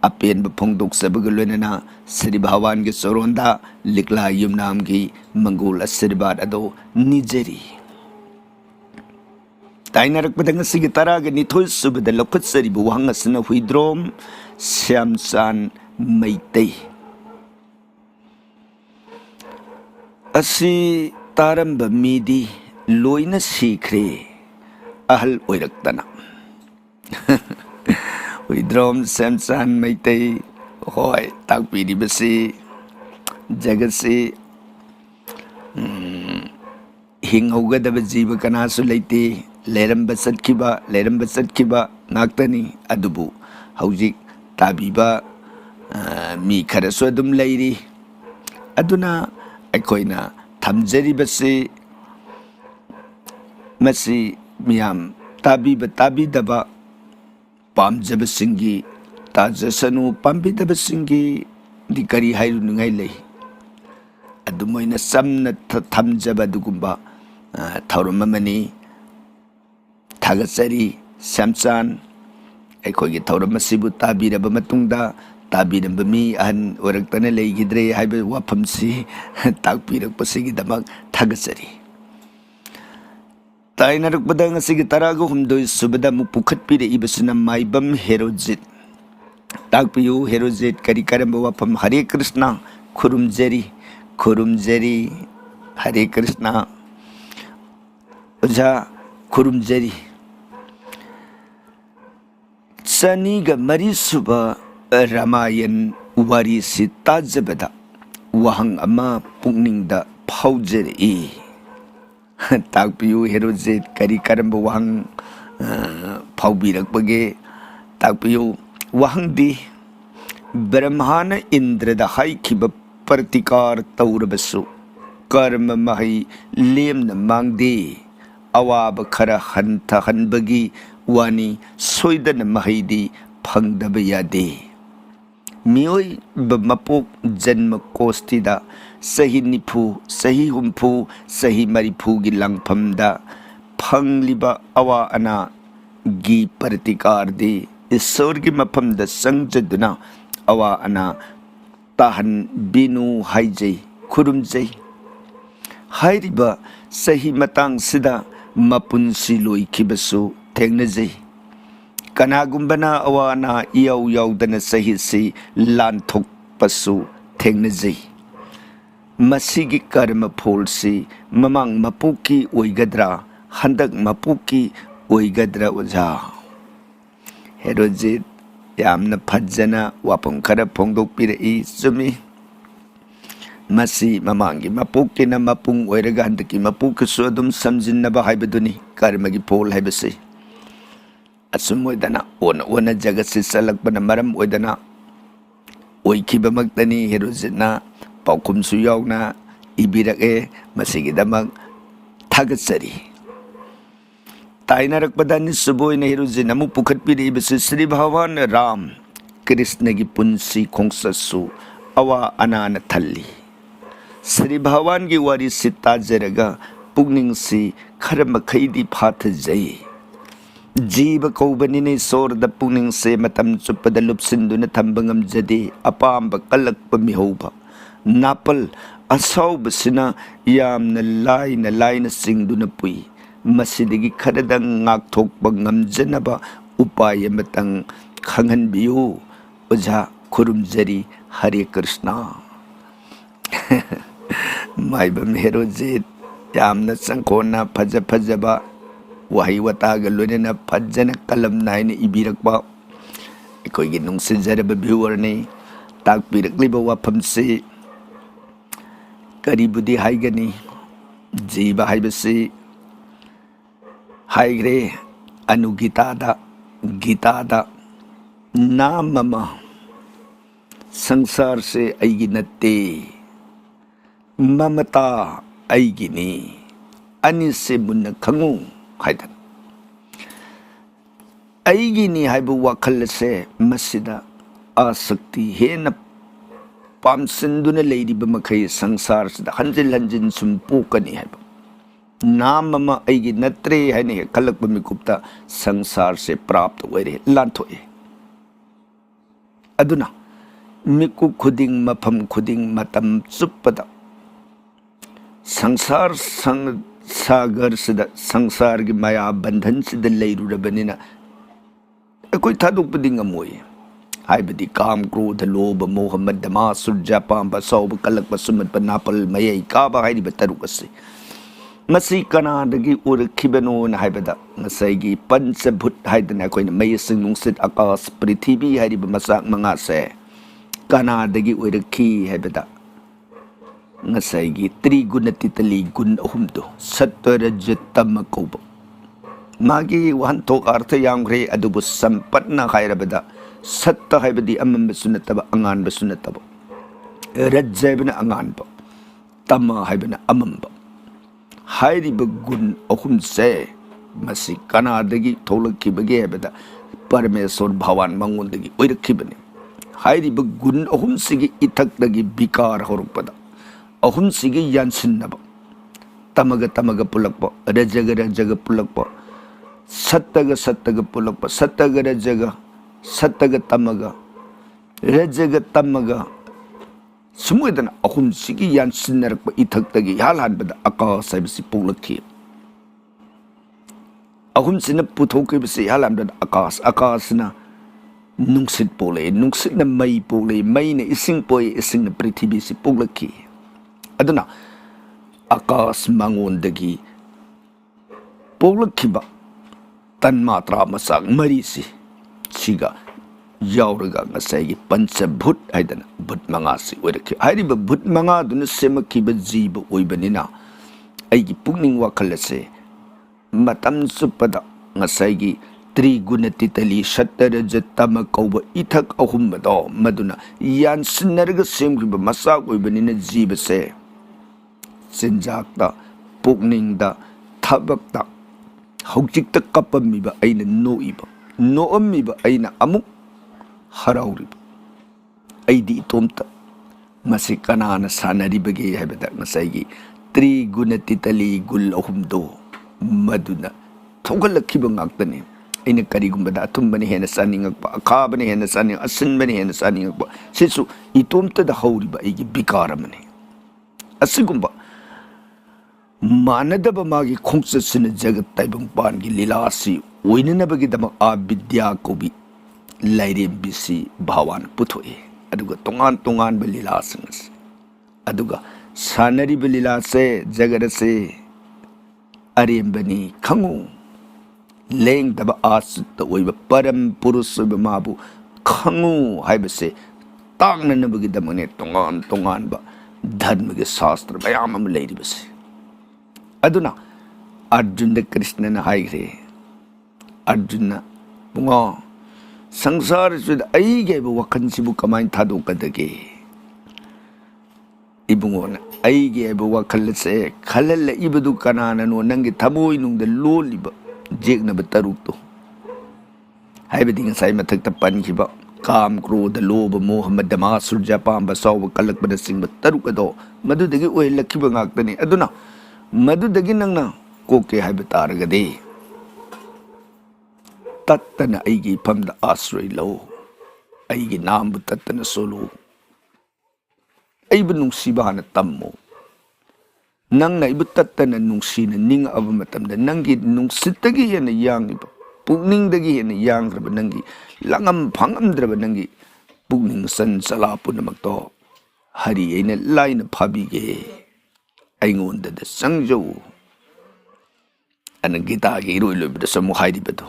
Speaker 1: ꯑꯄꯦꯟꯕ ꯐꯣꯡꯗꯣꯛꯆꯕꯒ ꯂꯣꯏꯅꯅ ꯁ꯭ꯔꯤ ꯚꯒꯋꯥꯟꯒꯤ ꯆꯣꯔꯣꯟꯗ ꯂꯤꯛꯂꯥ ꯌꯨꯝꯅꯥꯝꯒꯤ ꯃꯪꯒꯣꯜ ꯑꯁꯤꯔꯕꯥꯗ ꯑꯗꯣ ꯅꯤꯖꯔꯤ꯫ ꯇꯥꯏꯅꯔꯛꯄꯗ ꯉꯁꯤꯒꯤ 12 ꯁꯨꯕꯗ ꯂꯧꯈꯠꯆꯔꯤꯕ ꯋꯥꯍꯪ ꯑꯁꯤꯅ ꯍꯨꯏꯗ꯭ꯔꯣꯝ ꯁ꯭ꯌꯥꯝꯆꯥꯟ ꯃꯩꯇꯩ ꯑꯁꯤ ꯇꯥꯔꯝꯕ ꯃꯤꯗꯤ ꯂꯣꯏꯅ ꯁꯤꯈ꯭ꯔꯦ ꯑꯍꯜ ꯑꯣꯏꯔꯛꯇꯅ꯫ ꯍꯨꯏꯗ꯭ꯔꯣꯝ ꯁ꯭ꯌꯥꯝꯆꯥꯟ ꯃꯩꯇꯩ ꯍꯣꯏ ꯇꯥꯛꯄꯤꯔꯤꯕꯁꯤ ꯖꯒꯠꯁꯤ ꯍꯤꯡꯍꯧꯒꯗꯕ ꯖꯤꯕ ꯀꯅꯥꯁꯨ ꯂꯩꯇꯦ, ꯂꯩꯔꯝꯕ ꯆꯠꯈꯤꯕ ꯉꯥꯛꯇꯅꯤ꯫ ꯑꯗꯨꯕꯨ ꯍꯧꯖꯤꯛ ꯇꯥꯕꯤꯕ ꯃꯤ ꯈꯔꯁꯨ ꯑꯗꯨꯝ ꯂꯩꯔꯤ꯫ ꯑꯗꯨꯅ ꯑꯩꯈꯣꯏꯅ ꯊꯝꯖꯔꯤꯕꯁꯤ ꯃꯁꯤ ꯃꯤꯌꯥꯝ ꯇꯥꯕꯤꯕ ꯇꯥꯕꯤꯗꯕ ꯄꯥꯝꯖꯕꯁꯤꯡꯒꯤ ꯇꯥꯖꯁꯅꯨ, ꯄꯥꯝꯕꯤꯗꯕꯁꯤꯡꯒꯤꯗꯤ ꯀꯔꯤ ꯍꯥꯏꯔꯨꯅꯤꯉꯥꯏ ꯂꯩ꯫ ꯑꯗꯨꯝ ꯑꯣꯏꯅ ꯆꯝꯅ ꯊꯝꯖꯕ ꯑꯗꯨꯒꯨꯝꯕ ꯊꯧꯔꯝ ꯑꯃꯅꯤ꯫ ꯊꯥꯒꯠꯆꯔꯤ ꯁ꯭ꯌꯥꯝꯆꯥꯟ, ꯑꯩꯈꯣꯏꯒꯤ ꯊꯧꯔꯝ ꯑꯁꯤꯕꯨ ꯇꯥꯕꯤꯔꯕ ꯃꯇꯨꯡꯗ ꯇꯥꯕꯤꯔꯝꯕ ꯃꯤ ꯑꯍꯟ ꯑꯣꯏꯔꯛꯇꯅ ꯂꯩꯈꯤꯗ꯭ꯔꯦ ꯍꯥꯏꯕ ꯋꯥꯐꯝꯁꯤ ꯇꯥꯛꯄꯤꯔꯛꯄꯁꯤꯒꯤꯗꯃꯛ ꯊꯥꯒꯠꯆꯔꯤ꯫ ꯇꯥꯏꯅꯔꯛꯄꯗ ꯉꯁꯤꯒꯤ 18 ꯁꯨꯕꯗ ꯑꯃꯨꯛ ꯄꯨꯈꯠꯄꯤꯔꯛꯏꯕꯁꯤꯅ ꯃꯥꯏꯕꯝ ꯍꯦꯔꯣꯖꯤꯠ꯫ ꯇꯥꯛꯄꯤꯌꯨ ꯍꯦꯔꯣꯖꯤꯠ ꯀꯔꯤ ꯀꯔꯝꯕ ꯋꯥꯐꯝ? ꯍꯔꯦ ꯀ꯭ꯔꯤꯁꯅ, ꯈꯨꯔꯨꯝꯖꯔꯤ ꯍꯔꯦ ꯀ꯭ꯔꯤꯁꯅ ꯑꯣꯖꯥ ꯈꯨꯔꯨꯝꯖꯔꯤ꯫ 204 ꯁꯨꯕ ꯔꯥꯃꯥꯌꯟ ꯋꯥꯔꯤꯁꯤ ꯇꯥꯖꯕꯗ ꯋꯥꯍꯪ ꯑꯃ ꯄꯨꯛꯅꯤꯡꯗ ꯐꯥꯎꯖꯔꯛꯏ꯫ ꯇꯥꯛꯄꯤꯌꯨ ꯍꯦꯔꯣꯖꯤꯠ ꯀꯔꯤ ꯀꯔꯝꯕ ꯋꯥꯍꯪ ꯐꯥꯎꯕꯤꯔꯛꯄꯒꯦ ꯇꯥꯛꯄꯤꯌꯨ꯫ ꯋꯥꯍꯪꯗꯤ ꯕ꯭ꯔꯍ꯭ꯃꯥꯅ ꯏꯟꯗ꯭ꯔꯗ ꯍꯥꯏꯈꯤꯕ ꯄ꯭ꯔꯇꯤꯀꯥꯔ ꯇꯧꯔꯕꯁꯨ ꯀꯔꯃ ꯃꯍꯩ ꯂꯦꯝꯅ ꯃꯥꯡꯗꯦ, ꯑꯋꯥꯕ ꯈꯔ ꯍꯟꯊꯍꯟꯕꯒꯤ ꯋꯥꯅꯤ, ꯁꯣꯏꯗꯅ ꯃꯍꯩꯗꯤ ꯐꯪꯗꯕ ꯌꯥꯗꯦ꯫ ꯃꯤꯑꯣꯏꯕ ꯃꯄꯣꯛ ꯖꯟꯃ ꯀꯣꯁꯇꯤꯗ ꯆꯍꯤ 90, ꯆꯍꯤ 60, ꯆꯍꯤ 40ꯒꯤ ꯂꯥꯡꯐꯝꯗ ꯐꯪꯂꯤꯕ ꯑꯋꯥ ꯑꯅꯥꯒꯤ ꯄ꯭ꯔꯇꯤꯀꯥꯔꯗꯤ ꯏꯁꯣꯔꯒꯤ ꯃꯐꯝꯗ ꯆꯪꯖꯗꯨꯅ ꯑꯋꯥ ꯑꯅꯥ ꯇꯥꯍꯟꯕꯤꯅꯨ ꯍꯥꯏꯖꯩ, ꯈꯨꯔꯨꯝꯖꯩ꯫ ꯍꯥꯏꯔꯤꯕ ꯆꯍꯤ ꯃꯇꯥꯡꯁꯤꯗ ꯃꯄꯨꯟꯁꯤ ꯂꯣꯏꯈꯤꯕꯁꯨ ꯊꯦꯡꯅꯖꯩ꯫ ꯀꯅꯥꯒꯨꯝꯕꯅ ꯑꯋꯥ ꯑꯅꯥ ꯏꯌꯥꯎ ꯌꯥꯎꯗꯅ ꯆꯍꯤꯁꯤ ꯂꯥꯟꯊꯣꯛꯄꯁꯨ ꯊꯦꯡꯅꯖꯩ꯫ ꯃꯁꯤꯒꯤ ꯀꯔꯃ ꯐꯣꯜꯁꯤ ꯃꯃꯥꯡ ꯃꯄꯣꯛꯀꯤ ꯑꯣꯏꯒꯗ꯭ꯔꯥ, ꯍꯟꯗꯛ ꯃꯄꯣꯛꯀꯤ ꯑꯣꯏꯒꯗ꯭ꯔꯥ ꯑꯣꯖꯥ? ꯍꯦꯔꯣꯖꯤꯠ ꯌꯥꯝꯅ ꯐꯖꯅ ꯋꯥꯐꯝ ꯈꯔ ꯐꯣꯡꯗꯣꯛꯄꯤꯔꯛꯏ꯫ ꯆꯨꯝꯃꯤ, ꯃꯁꯤ ꯃꯃꯥꯡꯒꯤ ꯃꯄꯣꯛꯀꯤꯅ ꯃꯄꯨꯡ ꯑꯣꯏꯔꯒ ꯍꯟꯗꯛꯀꯤ ꯃꯄꯣꯛꯀꯤꯁꯨ ꯑꯗꯨꯝ ꯁꯝꯖꯤꯟꯅꯕ ꯍꯥꯏꯕꯗꯨꯅꯤ ꯀꯔꯃꯒꯤ ꯐꯣꯜ ꯍꯥꯏꯕꯁꯤ꯫ ꯑꯁꯨꯝ ꯑꯣꯏꯗꯅ ꯑꯣꯟꯅ ꯖꯒꯠꯁꯤ ꯆꯠꯂꯛꯄꯅ ꯃꯔꯝ ꯑꯣꯏꯗꯅ ꯑꯣꯏꯈꯤꯕꯃꯛꯇꯅꯤ ꯍꯦꯔꯣꯖꯤꯠꯅ ꯄꯥꯎꯈꯨꯝꯁꯨ ꯌꯥꯎꯅ ꯏꯕꯤꯔꯛꯑꯦ꯫ ꯃꯁꯤꯒꯤꯗꯃꯛ ꯊꯥꯒꯠꯆꯔꯤ꯫ ꯇꯥꯏꯅꯔꯛꯄꯗ 2 ꯁꯨꯕ ꯑꯣꯏꯅ ꯍꯦꯔꯣꯖꯤꯠꯅ ꯑꯃꯨꯛ ꯄꯨꯈꯠꯄꯤꯔꯛꯏꯕꯁꯤ ꯁ꯭ꯔꯤ ꯚꯒꯋꯥꯟ ꯔꯥꯝ ꯀ꯭ꯔꯤꯁꯅꯒꯤ ꯄꯨꯟꯁꯤ ꯈꯣꯡꯆꯠꯁꯨ ꯑꯋꯥ ꯑꯅꯥꯅ ꯊꯜꯂꯤ꯫ ꯁ꯭ꯔꯤ ꯚꯒꯋꯥꯟꯒꯤ ꯋꯥꯔꯤꯁꯤ ꯇꯥꯖꯔꯒ ꯄꯨꯛꯅꯤꯡꯁꯤ ꯈꯔ ꯃꯈꯩꯗꯤ ꯐꯥꯊꯖꯩ꯫ ꯖꯤꯕ ꯀꯧꯕꯅꯤꯅ ꯏꯁꯣꯔꯗ ꯄꯨꯛꯅꯤꯡꯁꯦ ꯃꯇꯝ ꯆꯨꯞꯄꯗ ꯂꯨꯞꯁꯤꯟꯗꯨꯅ ꯊꯝꯕ ꯉꯝꯖꯗꯦ꯫ ꯑꯄꯥꯝꯕ ꯀꯜꯂꯛꯄ ꯃꯤꯍꯧꯕ ꯅꯥꯄꯜ ꯑꯁꯥꯎꯕꯁꯤꯅ ꯌꯥꯝꯅ ꯂꯥꯏꯅ ꯆꯤꯡꯗꯨꯅ ꯄꯨꯏ꯫ ꯃꯁꯤꯗꯒꯤ ꯈꯔꯗꯪ ꯉꯥꯛꯊꯣꯛꯄ ꯉꯝꯖꯅꯕ ꯎꯄꯥꯏ ꯑꯃꯇꯪ ꯈꯪꯍꯟꯕꯤꯌꯨ ꯑꯣꯖꯥ, ꯈꯨꯔꯨꯝꯖꯔꯤ ꯍꯔꯦ ꯀ꯭ꯔꯤꯁꯅ꯫ ꯃꯥꯏꯕꯝ ꯍꯦꯔꯣꯖꯤꯠ ꯌꯥꯝꯅ ꯆꯪꯈꯣꯟꯅ ꯐꯖꯕ ꯋꯥꯍꯩ ꯋꯥꯇꯥꯒ ꯂꯣꯏꯅꯅ ꯐꯖꯅ ꯀꯂꯝ ꯅꯥꯏꯅ ꯏꯕꯤꯔꯛꯄ ꯑꯩꯈꯣꯏꯒꯤ ꯅꯨꯡꯁꯤꯖꯔꯕ ꯚ꯭ꯌꯨꯋꯔꯅꯤ꯫ ꯇꯥꯛꯄꯤꯔꯛꯂꯤꯕ ꯋꯥꯐꯝꯁꯤ ꯀꯔꯤꯕꯨꯗꯤ ꯍꯥꯏꯒꯅꯤ? ꯖꯤꯕ ꯍꯥꯏꯕꯁꯤ ꯍꯥꯏꯈ꯭ꯔꯦ ꯒꯤꯇꯥꯗ ꯅꯥꯝ ꯑꯃ, ꯁꯪꯁꯥꯔꯁꯦ ꯑꯩꯒꯤ ꯅꯠꯇꯦ, ꯃꯃꯇꯥ ꯑꯩꯒꯤꯅꯤ, ꯑꯅꯤꯁꯦ ꯃꯨꯟꯅ ꯈꯪꯉꯨ ꯍꯥꯏꯗꯅ ꯑꯩꯒꯤꯅꯤ ꯍꯥꯏꯕ ꯋꯥꯈꯜ ꯑꯁꯦ ꯃꯁꯤꯗ ꯑꯁꯛꯇꯤ ꯍꯦꯟꯅ ꯄꯥꯝꯁꯤꯟꯗꯨꯅ ꯂꯩꯔꯤꯕ ꯃꯈꯩ ꯁꯪꯁꯥꯔꯁꯤꯗ ꯍꯟꯖꯤꯟ ꯁꯨꯝ ꯄꯣꯛꯀꯅꯤ ꯍꯥꯏꯕ नाम अमा अꯩगी नत्रे हाइने हे खलक मिकुप्ता संसार से प्राप्त होइरे लांथोए अदुना मिकुप खुदिंग मफम खुदिंग मतम चुप्पदा संसार सागर सिदा संसार की माया बंधन सिदा लेरुरबनिना कोई थादोकपदि ngамोए हाइबदि काम क्रोध लोभ मोह मद मासुर जापाम सौब कलक सुमत नापल मयै काबा हाइरिब तरुकसे मसी कनादगी उरखिबनो न हाइबदा ngसाइगी पंचभूत हाइदना कोइन मयसिंग नुंसित आकाश पृथ्वी हाइरिब मसाक मंगा से कनादगी उरखी हाइबदा ngसाइगी त्रिगुणतितली गुण अहुमदो सत्वरजतम कौब मागी वहंथोक अर्थ यांग्रे अदुबु संपन्न हाइरबदा सत्य हाइबदि अमंबसु नतबा अंगानबसु नतबा रज्जैबना अंगानब तम हाइबना अमंब हाइरिब गुण अहुम से मसी कनादगी थोलखिबगे हाइबदा परमेश्वर भगवान मंगोंदगी ओइरखिबने हाइरिब गुण अहुम सिगी इथकदगी विकार होरपदा अहुम सिगी यानसिनब तमग पुलकप रजग पुलकप सत्तग पुलकप सत्तग रजग सत्तग तमग रजग तमग सुमुदना अहुम सिगी यानसिनरप इथकदगी हालहानबदा आकाश हाइबसि पोलखि अहुम सिना पुथोकिबसि हालहानबदा आकाश आकाशना नुंसित पोले नुंसितना मई पोले मईना इसिंग पोए इसिंगना पृथ्वी सि पोलखि अदुना आकाश मंगोंदगी पोलखिबा तन्मात्रा मसाक मरीसी सिगा यावरगा ngसाइगी पंचभूत हाइदना भूत मंगासी ओइरखि हाइरिबा भूत मंगा दुना सेमखिबा जीव ओइबनिना अइगी पुगनिंग वाखलसे मतम सुपदा ngसाइगी त्रिगुणतितली सत्तरजतम कौब इथक अहुमदो मदुना यानसिनरगा सेमखिबा मसाक ओइबनिना जीवसे चिंजाकता पुगनिंगदा थबकता हौजिकता कपमिबा अइना नोइबा नोअमिबा अइना अमुक हराउरिबा अइदि इतोमता मसि कनाना सानरिबगे हाइबदा ngसाइगी त्रिगुणतितली गुल अहुमदो मदुना थोगलखिबा ngakतने अइना करिगुंबदा अथुंबने हेना सानिंगकपा अखाबने हेना सानिंग असिनबने हेना सानिंगकपा सिसु इतोमता हौरिबा अइगी विकारमने असिगुंबा मानदब मागी खोंगचसिन जगत ताइबंगपान की लीलासी ओइननबगिदम आ विद्या कोबी लाइरेंबिसी भावान पुथोए अदुगा तोंगान तोंगान ब लीलासंगस अदुगा सानरी ब लीलासे जगरसे अरेंबनी खंगु लेंगदब आसुत ओइब परम पुरुष ओइब माबु खंगु हाइबसे तांगननबगिदमने तोंगान तोंगान ब धर्म के शास्त्र मयाम अम लेरिबसे अदुना अर्जुन कृष्ण ने हाइग्रे अर्जुन पुंगा संसार से अइगे वखन सिबु कमाइन थादोकदगे इबुंगोन अइगे वखल से खलल इबदु कनाननो नंगे थमोइ नुंग लोलिब जेगनब तरुतो हाइबदि ngसाइ मथक्ता पनखिबा काम क्रोध लोभ मोह मद मासुर जापाम सौब कलकबद सिंग तरुकदो मदुदगी ओइ लखिबा ngakतने अदुना मदुदगी नंगना कोके हाइब तारगदे तत्तना अइगी फमदा आश्रय लो अइगी नाम तत्तना सोलो अइब नुंसीबा हना तम्मो नंगना इब तत्तना नुंसीना निंग अब मतमदा नंगी नुंसितगी हेना यांगिबा पुगनिंगदगी हेना यांग्रबा नंगी langam phangam नंगी पुगनिंग सन सला पुनमक्तो हरि अइना लाइना फाबिगे अइंगोंदा संजो अन गीता के इरोइ लोइबदा समु हाइरिबदो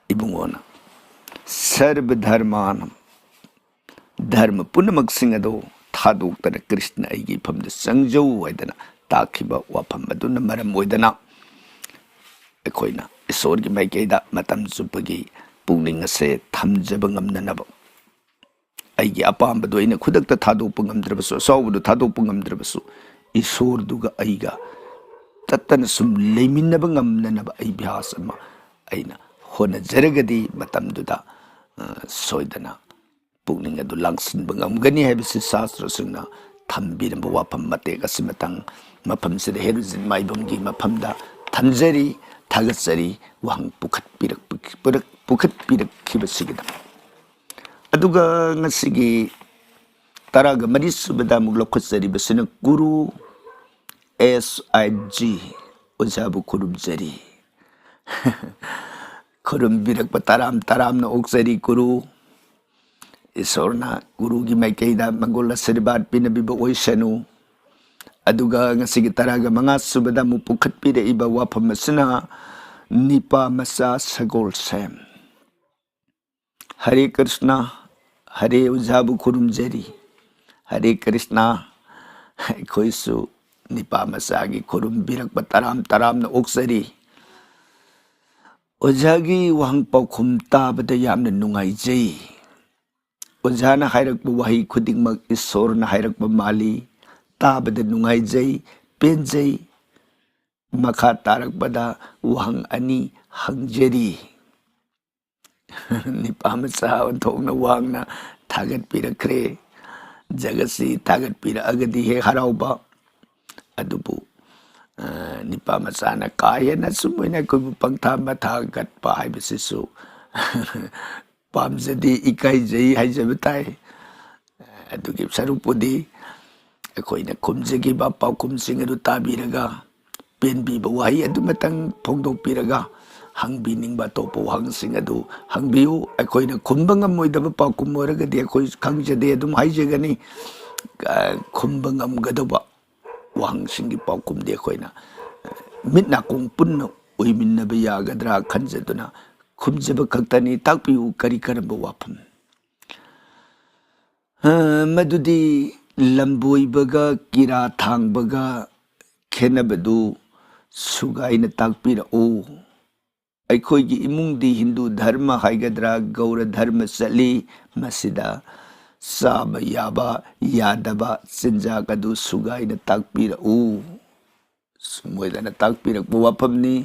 Speaker 1: इबुंगोना सर्व धर्मान धर्म पुनमक सिंगदो थादोक्तना कृष्ण अइगी फमदा संजो हाइदना ताखिबा वाफम अदुना मरम ओइदना अखोइना ईश्वर की माइकेदा मतम चुपगी पुगनिंग से थमजब ngamnanaba अइगी अपामबदो अइना खुदक्ता थादोक्पा ngamद्रबसु असौबदो थादोक्पा ngamद्रबसु ईश्वर दुगा अइगा तत्तन सुम लेमिन्नब ngamnanaba अइ भ्यास अमा अइना होनजरगदि मतमदुदा सोइदना पुगनिंग अदु लांगसिनब ngamgani हाइबसि शास्त्रसिंगना ꯊꯝꯕꯤꯔꯝꯕ ꯋꯥꯐꯝ ꯃꯇꯦꯛ ꯑꯁꯤꯃꯇꯪ ꯃꯐꯝꯁꯤꯗ ꯍꯦꯔꯣꯖꯤꯠ ꯃꯥꯏꯕꯝꯒꯤ ꯃꯐꯝꯗ ꯊꯝꯖꯔꯤ, ꯊꯥꯒꯠꯆꯔꯤ ꯋꯥꯍꯪ ꯄꯨꯈꯠꯄꯤꯔꯛꯈꯤꯕꯁꯤꯒꯤꯗꯃꯛ꯫ ꯑꯗꯨꯒ ꯉꯁꯤꯒꯤ 14 ꯁꯨꯕꯗ ꯑꯃꯨꯛ ꯂꯧꯈꯠꯆꯔꯤꯕꯁꯤꯅ ꯒꯨꯔꯨ SIG ꯑꯣꯖꯥꯕꯨ ꯈꯨꯔꯨꯝꯖꯔꯤ꯫ ꯈꯨꯔꯨꯝꯕꯤꯔꯛꯄ ꯇꯔꯥꯝꯅ ꯑꯣꯛꯆꯔꯤ ꯒꯨꯔꯨ꯫ ꯏꯁꯣꯔꯅ ꯒꯨꯔꯨꯒꯤ ꯃꯥꯏꯀꯩꯗ ꯃꯪꯒꯣꯜ ꯑꯁꯤꯔꯕꯥꯗ ꯄꯤꯅꯕꯤꯕ ꯑꯣꯏꯁꯅꯨ꯫ ꯑꯗꯨꯒ ꯉꯁꯤꯒꯤ 15 ꯁꯨꯕꯗ ꯑꯃꯨꯛ ꯄꯨꯈꯠꯄꯤꯔꯛꯏꯕ ꯋꯥꯐꯝ ꯑꯁꯤꯅ ꯅꯤꯄꯥ ꯃꯆꯥ ꯁꯒꯣꯜꯁꯦꯝ꯫ ꯍꯔꯦ ꯀ꯭ꯔꯤꯁꯅ, ꯍꯔꯦ ꯑꯣꯖꯥꯕꯨ ꯈꯨꯔꯨꯝꯖꯔꯤ꯫ ꯍꯔꯦ ꯀ꯭ꯔꯤꯁꯅ, ꯑꯩꯈꯣꯏꯁꯨ ꯅꯤꯄꯥ ꯃꯆꯥꯒꯤ ꯈꯨꯔꯨꯝꯕꯤꯔꯛꯄ ꯇꯔꯥꯝꯅ ꯑꯣꯛꯆꯔꯤ꯫ ꯑꯣꯖꯥꯒꯤ ꯋꯥꯍꯪ ꯄꯥꯎꯈꯨꯝ ꯇꯥꯕꯗ ꯌꯥꯝꯅ ꯅꯨꯡꯉꯥꯏꯖꯩ꯫ ꯑꯣꯖꯥꯅ ꯍꯥꯏꯔꯛꯄ ꯋꯥꯍꯩ ꯈꯨꯗꯤꯡꯃꯛ ꯏꯁꯣꯔꯅ ꯍꯥꯏꯔꯛꯄ ꯃꯥꯜꯂꯤ꯫ ꯇꯥꯕꯗ ꯅꯨꯡꯉꯥꯏꯖꯩ, ꯄꯦꯟꯖꯩ꯫ ꯃꯈꯥ ꯇꯥꯔꯛꯄꯗ ꯋꯥꯍꯪ 2 ꯍꯪꯖꯔꯤ꯫ ꯅꯤꯄꯥ ꯃꯆꯥ ꯑꯣꯟꯊꯣꯛꯅ ꯋꯥꯡꯅ ꯊꯥꯒꯠꯄꯤꯔꯛꯈ꯭ꯔꯦ꯫ ꯖꯒꯠꯁꯤ ꯊꯥꯒꯠꯄꯤꯔꯛꯑꯒꯗꯤ ꯍꯦꯛ ꯍꯔꯥꯎꯕ, ꯑꯗꯨꯕꯨ ꯅꯤꯄꯥ ꯃꯆꯥꯅ ꯀꯥ ꯍꯦꯟꯅ ꯁꯨꯝ ꯑꯣꯏꯅ ꯑꯩꯈꯣꯏꯕꯨ ꯄꯪꯊꯥꯒꯠꯄ ꯍꯥꯏꯕꯁꯤꯁꯨ ꯄꯥꯝꯖꯗꯦ, ꯏꯀꯥꯏꯖꯩ ꯍꯥꯏꯖꯕ ꯇꯥꯏ꯫ ꯑꯗꯨꯒꯤ ꯁꯔꯨꯛꯄꯨꯗꯤ ꯑꯩꯈꯣꯏꯅ ꯈꯨꯝꯖꯈꯤꯕ ꯄꯥꯎꯈꯨꯝꯁꯤꯡ ꯑꯗꯨ ꯇꯥꯕꯤꯔꯒ ꯄꯦꯟꯕꯤꯕ ꯋꯥꯍꯩ ꯑꯗꯨꯃꯇꯪ ꯐꯣꯡꯗꯣꯛꯄꯤꯔꯒ ꯍꯪꯕꯤꯅꯤꯡꯕ ꯑꯇꯣꯞꯄ ꯋꯥꯍꯪꯁꯤꯡ ꯑꯗꯨ ꯍꯪꯕꯤꯌꯨ꯫ ꯑꯩꯈꯣꯏꯅ ꯈꯨꯝꯕ ꯉꯝꯃꯣꯏꯗꯕ ꯄꯥꯎꯈꯨꯝ ꯑꯣꯏꯔꯒꯗꯤ ꯑꯩꯈꯣꯏ ꯈꯪꯖꯗꯦ ꯑꯗꯨꯝ ꯍꯥꯏꯖꯒꯅꯤ꯫ ꯈꯨꯝꯕ ꯉꯝꯒꯗꯧꯕ ꯋꯥꯍꯪꯁꯤꯡꯒꯤ ꯄꯥꯎꯈꯨꯝꯗꯤ ꯑꯩꯈꯣꯏꯅ ꯃꯤꯠ ꯅꯥꯀꯣꯡ ꯄꯨꯟꯅ ꯑꯣꯏꯃꯤꯟꯅꯕ ꯌꯥꯒꯗ꯭ꯔꯥ ꯈꯟꯖꯗꯨꯅ ꯈꯨꯝꯖꯕ ꯈꯛꯇꯅꯤ꯫ ꯇꯥꯛꯄꯤꯌꯨ ꯀꯔꯝꯕ ꯋꯥꯐꯝ? ꯃꯗꯨꯗꯤ ꯂꯝꯕꯣꯏꯕꯒ ꯀꯤꯔꯥ ꯊꯥꯡꯕꯒ ꯈꯦꯟꯅꯕꯗꯨ ꯁꯨꯒꯥꯏꯅ ꯇꯥꯛꯄꯤꯔꯛꯎ꯫ ꯑꯩꯈꯣꯏꯒꯤ ꯏꯃꯨꯡꯗꯤ ꯍꯤꯟꯗꯨ ꯙꯔꯃ ꯍꯥꯏꯒꯗ꯭ꯔꯥ ꯒꯧꯔ ꯙꯔꯃ ꯆꯠꯂꯤ꯫ ꯃꯁꯤꯗ ꯆꯥꯕ ꯌꯥꯕ ꯌꯥꯗꯕ ꯆꯤꯟꯖꯥꯛ ꯑꯗꯨ ꯁꯨꯒꯥꯏꯅ ꯇꯥꯛꯄꯤꯔꯛꯎ꯫ ꯃꯣꯏꯗꯅ ꯇꯥꯛꯄꯤꯔꯛꯄ ꯋꯥꯐꯝꯅꯤ꯫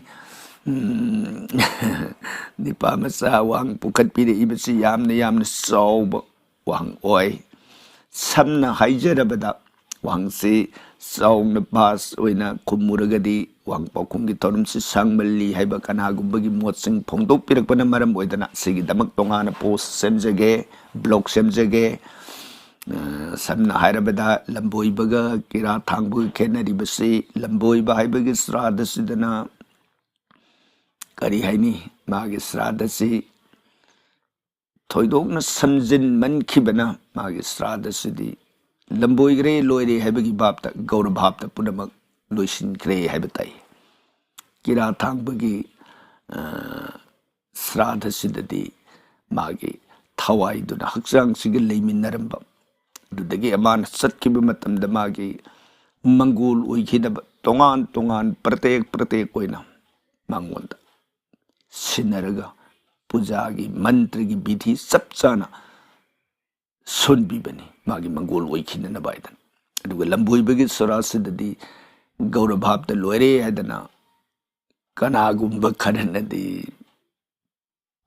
Speaker 1: ꯅꯤꯄꯥ ꯃꯆꯥ ꯋꯥꯍꯪ ꯄꯨꯈꯠꯄꯤꯔꯛꯏꯕꯁꯤ ꯌꯥꯝꯅ ꯆꯥꯎꯕ ꯋꯥꯍꯪ ꯑꯣꯏ꯫ ꯁꯝꯅ ꯍꯥꯏꯖꯔꯕꯗ ꯋꯥꯍꯪꯁꯤ ꯆꯥꯎꯅ ꯚꯥꯁ ꯑꯣꯏꯅ ꯈꯨꯝꯃꯨꯔꯒꯗꯤ ꯋꯥꯍꯪ ꯄꯥꯎꯈꯨꯝꯒꯤ ꯊꯧꯔꯝꯁꯤ ꯁꯥꯡꯃꯜꯂꯤ ꯍꯥꯏꯕ ꯀꯅꯥꯒꯨꯝꯕꯒꯤ ꯃꯣꯠꯁꯤꯡ ꯐꯣꯡꯗꯣꯛꯄꯤꯔꯛꯄꯅ ꯃꯔꯝ ꯑꯣꯏꯗꯅ ꯁꯤꯒꯤꯗꯃꯛ ꯇꯣꯉꯥꯟꯅ ꯄꯣꯁ ꯁꯦꯝꯖꯒꯦ, ꯕ꯭ꯂꯣꯛ ꯁꯦꯝꯖꯒꯦ꯫ ꯁꯝꯅ ꯍꯥꯏꯔꯕꯗ ꯂꯝꯕꯣꯏꯕꯒ ꯀꯤꯔꯥ ꯊꯥꯡꯕꯒ ꯈꯦꯠꯅꯔꯤꯕꯁꯤ, ꯂꯝꯕꯣꯏꯕ ꯍꯥꯏꯕꯒꯤ ꯁ꯭ꯔꯥꯗꯁꯤꯗꯅ ꯀꯔꯤ ꯍꯥꯏꯅꯤ, ꯃꯥꯒꯤ ꯁ꯭ꯔꯥꯗꯁꯤ ꯊꯣꯏꯗꯣꯛꯅ ꯁꯝꯖꯤꯟꯃꯟꯈꯤꯕꯅ ꯃꯥꯒꯤ ꯁ꯭ꯔꯥꯗꯁꯤꯗꯤ ꯂꯝꯕꯣꯏꯈ꯭ꯔꯦ ꯂꯣꯏꯔꯦ ꯍꯥꯏꯕꯒꯤ ꯚꯥꯞꯇ, ꯒꯧꯔ ꯚꯥꯞꯇ ꯄꯨꯝꯅꯃꯛ ꯂꯣꯏꯁꯤꯟꯈ꯭ꯔꯦ ꯍꯥꯏꯕ ꯇꯥꯏ꯫ ꯀꯤꯔꯥ ꯊꯥꯡꯕꯒꯤ ꯁ꯭ꯔꯥꯗꯁꯤꯗꯗꯤ ꯃꯥꯒꯤ ꯊꯋꯥꯏꯗꯨꯅ ꯍꯛꯆꯥꯡꯁꯤꯒ ꯂꯩꯃꯤꯟꯅꯔꯝꯕ, ꯑꯗꯨꯗꯒꯤ ꯃꯥꯅ ꯆꯠꯈꯤꯕ ꯃꯇꯝꯗ ꯃꯥꯒꯤ ꯃꯪꯒꯣꯜ ꯑꯣꯏꯈꯤꯗꯕ ꯇꯣꯉꯥꯟ ꯄ꯭ꯔꯇꯦꯛ ꯑꯣꯏꯅ ꯃꯉꯣꯟꯗ ꯁꯤꯟꯅꯔꯒ ꯄꯨꯖꯥꯒꯤ ꯃꯟꯇ꯭ꯔꯒꯤ ꯕꯤꯙꯤ ꯆꯞ ꯆꯥꯅ ꯁꯣꯟꯕꯤꯕꯅꯤ ꯃꯥꯒꯤ ꯃꯪꯒꯣꯜ ꯑꯣꯏꯈꯤꯅꯅꯕ ꯍꯥꯏꯗꯅ꯫ ꯑꯗꯨꯒ ꯂꯝꯕꯣꯏꯕꯒꯤ ꯁꯣꯔꯥꯁꯤꯗꯗꯤ ꯒꯧꯔ ꯚꯥꯞꯇ ꯂꯣꯏꯔꯦ ꯍꯥꯏꯗꯅ ꯀꯅꯥꯒꯨꯝꯕ ꯈꯔꯅꯗꯤ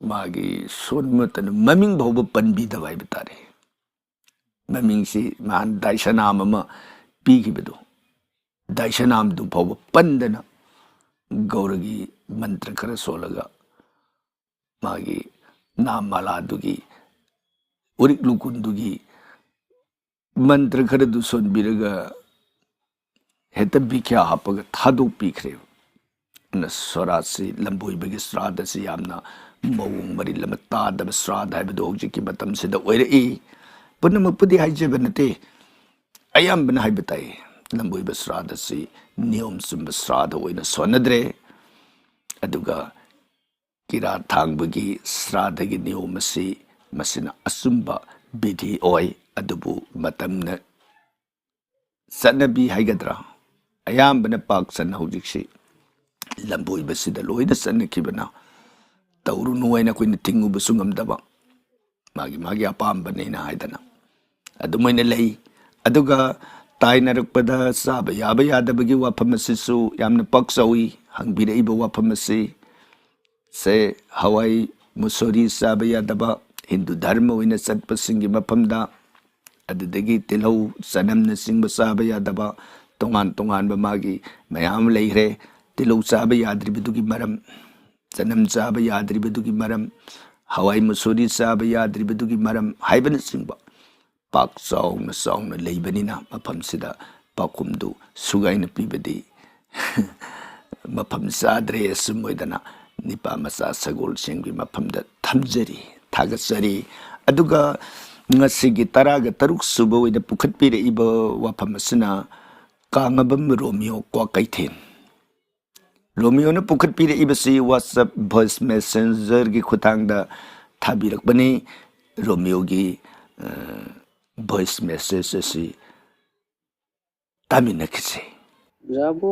Speaker 1: ꯃꯥꯒꯤ ꯁꯣꯟꯕꯇꯅ ꯃꯃꯤꯡ ꯐꯥꯎꯕ ꯄꯟꯕꯤꯗꯕ ꯍꯥꯏꯕ ꯇꯥꯔꯦ꯫ ꯃꯃꯤꯡꯁꯤ ꯃꯍꯥꯟ ꯗꯥꯏꯁꯅꯥꯝ ꯑꯃ ꯄꯤꯈꯤꯕꯗꯣ, ꯗꯥꯏꯁꯅꯥꯝꯗꯨ ꯐꯥꯎꯕ ꯄꯟꯗꯅ ꯒꯧꯔꯒꯤ ꯃꯟꯇ꯭ꯔ ꯈꯔ ꯁꯣꯜꯂꯒ ꯃꯥꯒꯤ ꯅꯥꯝ ꯃꯥꯂꯥꯗꯨꯒꯤ ꯎꯔꯤꯛ ꯂꯨꯀꯨꯟꯗꯨꯒꯤ ꯃꯟꯇ꯭ꯔ ꯈꯔꯗꯨ ꯁꯣꯟꯕꯤꯔꯒ ꯍꯦꯛꯇ ꯕꯤꯈ꯭ꯌꯥ ꯍꯥꯞꯄꯒ ꯊꯥꯗꯣꯛꯄꯤꯈ꯭ꯔꯦꯕ꯫ ꯁꯣꯔꯥꯠꯁꯤ, ꯂꯝꯕꯣꯏꯕꯒꯤ ꯁ꯭ꯔꯥꯗꯁꯤ ꯌꯥꯝꯅ ꯃꯑꯣꯡ ꯃꯔꯤꯜ ꯑꯃ ꯇꯥꯗꯕ ꯁ꯭ꯔꯥꯗ ꯍꯥꯏꯕꯗꯨ ꯍꯧꯖꯤꯛꯀꯤ ꯃꯇꯝꯁꯤꯗ ꯑꯣꯏꯔꯛꯏ꯫ ꯄꯨꯝꯅꯃꯛꯄꯨꯗꯤ ꯍꯥꯏꯖꯕ ꯅꯠꯇꯦ, ꯑꯌꯥꯝꯕꯅ ꯍꯥꯏꯕ ꯇꯥꯏ ꯂꯝꯕꯣꯏꯕ ꯁ꯭ꯔꯥꯗꯁꯤ ꯅꯤꯌꯣꯝ ꯆꯨꯝꯕ ꯁ꯭ꯔꯥꯗ ꯑꯣꯏꯅ ꯁꯣꯟꯅꯗ꯭ꯔꯦ꯫ ꯑꯗꯨꯒ ꯀꯤꯔꯥ ꯊꯥꯡꯕꯒꯤ ꯁ꯭ꯔꯥꯗꯒꯤ ꯅꯤꯌꯣꯝ ꯑꯁꯤ ꯃꯁꯤꯅ ꯑꯆꯨꯝꯕ ꯕꯤꯙꯤ ꯑꯣꯏ꯫ ꯑꯗꯨꯕꯨ ꯃꯇꯝꯅ ꯆꯠꯅꯕꯤ ꯍꯥꯏꯒꯗ꯭ꯔꯥ, ꯑꯌꯥꯝꯕꯅ ꯄꯥꯛ ꯁꯟꯅ ꯍꯧꯖꯤꯛꯁꯤ ꯂꯝꯕꯣꯏꯕꯁꯤꯗ ꯂꯣꯏꯅ ꯆꯠꯅꯈꯤꯕꯅ ꯇꯧꯔꯨꯅꯨ ꯍꯥꯏꯅ ꯑꯩꯈꯣꯏꯅ ꯊꯤꯡꯉꯨꯕꯁꯨ ꯉꯝꯗꯕ, ꯃꯥꯒꯤ ꯑꯄꯥꯝꯕꯅꯤꯅ ꯍꯥꯏꯗꯅ ꯑꯗꯨꯃꯥꯏꯅ ꯂꯩ꯫ ꯑꯗꯨꯒ ꯇꯥꯏꯅꯔꯛꯄꯗ ꯆꯥꯕ ꯌꯥꯕ ꯌꯥꯗꯕꯒꯤ ꯋꯥꯐꯝ ꯑꯁꯤꯁꯨ ꯌꯥꯝꯅ ꯄꯥꯛ ꯆꯥꯎꯏ꯫ ꯍꯪꯕꯤꯔꯛꯏꯕ ꯋꯥꯐꯝ ꯑꯁꯤ ꯍꯋꯥꯏ ꯃꯨꯁꯣꯔꯤ ꯆꯥꯕ ꯌꯥꯗꯕ ꯍꯤꯟꯗꯨ ꯙꯔꯃ ꯑꯣꯏꯅ ꯆꯠꯄꯁꯤꯡꯒꯤ ꯃꯐꯝꯗ ꯑꯗꯨꯗꯒꯤ ꯇꯤꯜꯍꯧ ꯆꯅꯝꯅꯆꯤꯡꯕ ꯆꯥꯕ ꯌꯥꯗꯕ ꯇꯣꯉꯥꯟ ꯇꯣꯉꯥꯟꯕ ꯃꯥꯒꯤ ꯃꯌꯥꯝ ꯂꯩꯈ꯭ꯔꯦ ꯇꯤꯜꯍꯧ ꯆꯥꯕ ꯌꯥꯗ꯭ꯔꯤꯕꯗꯨꯒꯤ ꯃꯔꯝ ꯆꯅꯝ ꯆꯥꯕ ꯌꯥꯗ꯭ꯔꯤꯕꯗꯨꯒꯤ ꯃꯔꯝ ꯍꯋꯥꯏ ꯃꯨꯁꯨꯔꯤ ꯆꯥꯕ ꯌꯥꯗ꯭ꯔꯤꯕꯗꯨꯒꯤ ꯃꯔꯝ ꯍꯥꯏꯕꯅꯆꯤꯡꯕ ꯄꯥꯛ ꯆꯥꯎꯅ ꯆꯥꯎꯅ ꯂꯩꯕꯅꯤꯅ ꯃꯐꯝꯁꯤꯗ ꯄꯥꯎꯈꯨꯝꯗꯨ ꯁꯨꯒꯥꯏꯅ ꯄꯤꯕꯗꯤ ꯃꯐꯝ ꯆꯥꯗ꯭ꯔꯦ ꯑꯁꯨꯝ ꯑꯣꯏꯗꯅ ꯅꯤꯄꯥ ꯃꯆꯥ ꯁꯒꯣꯜꯁꯤꯡꯒꯤ ꯃꯐꯝꯗ ꯊꯝꯖꯔꯤ ꯊꯥꯒꯠꯆꯔꯤ ꯑꯗꯨꯒ ꯉꯁꯤꯒꯤ 13 ꯁꯨꯕ ꯑꯣꯏꯅ ꯄꯨꯈꯠꯄꯤꯔꯛꯏꯕ ꯋꯥꯐꯝ ꯑꯁꯤꯅ ꯀꯥꯡꯉꯕꯝ ꯔꯣꯃꯤꯌꯣ ꯀ꯭ꯋꯥꯀꯩꯊꯦꯜ ꯔꯣꯃꯤꯌꯣꯅ ꯄꯨꯈꯠꯄꯤꯔꯛꯏꯕꯁꯤ WhatsApp ꯚꯣꯏꯁ ꯃꯦꯁꯦꯟꯖꯔꯒꯤ ꯈꯨꯠꯊꯥꯡꯗ ꯊꯥꯕꯤꯔꯛꯄꯅꯤ ꯔꯣꯃꯤꯌꯣꯒꯤ ꯚꯣꯏꯁ ꯃꯦꯁꯦꯖ ꯑꯁꯤ ꯇꯥꯃꯤꯟꯅꯈꯤꯁꯤ
Speaker 2: ꯑꯣꯖꯥꯕꯨ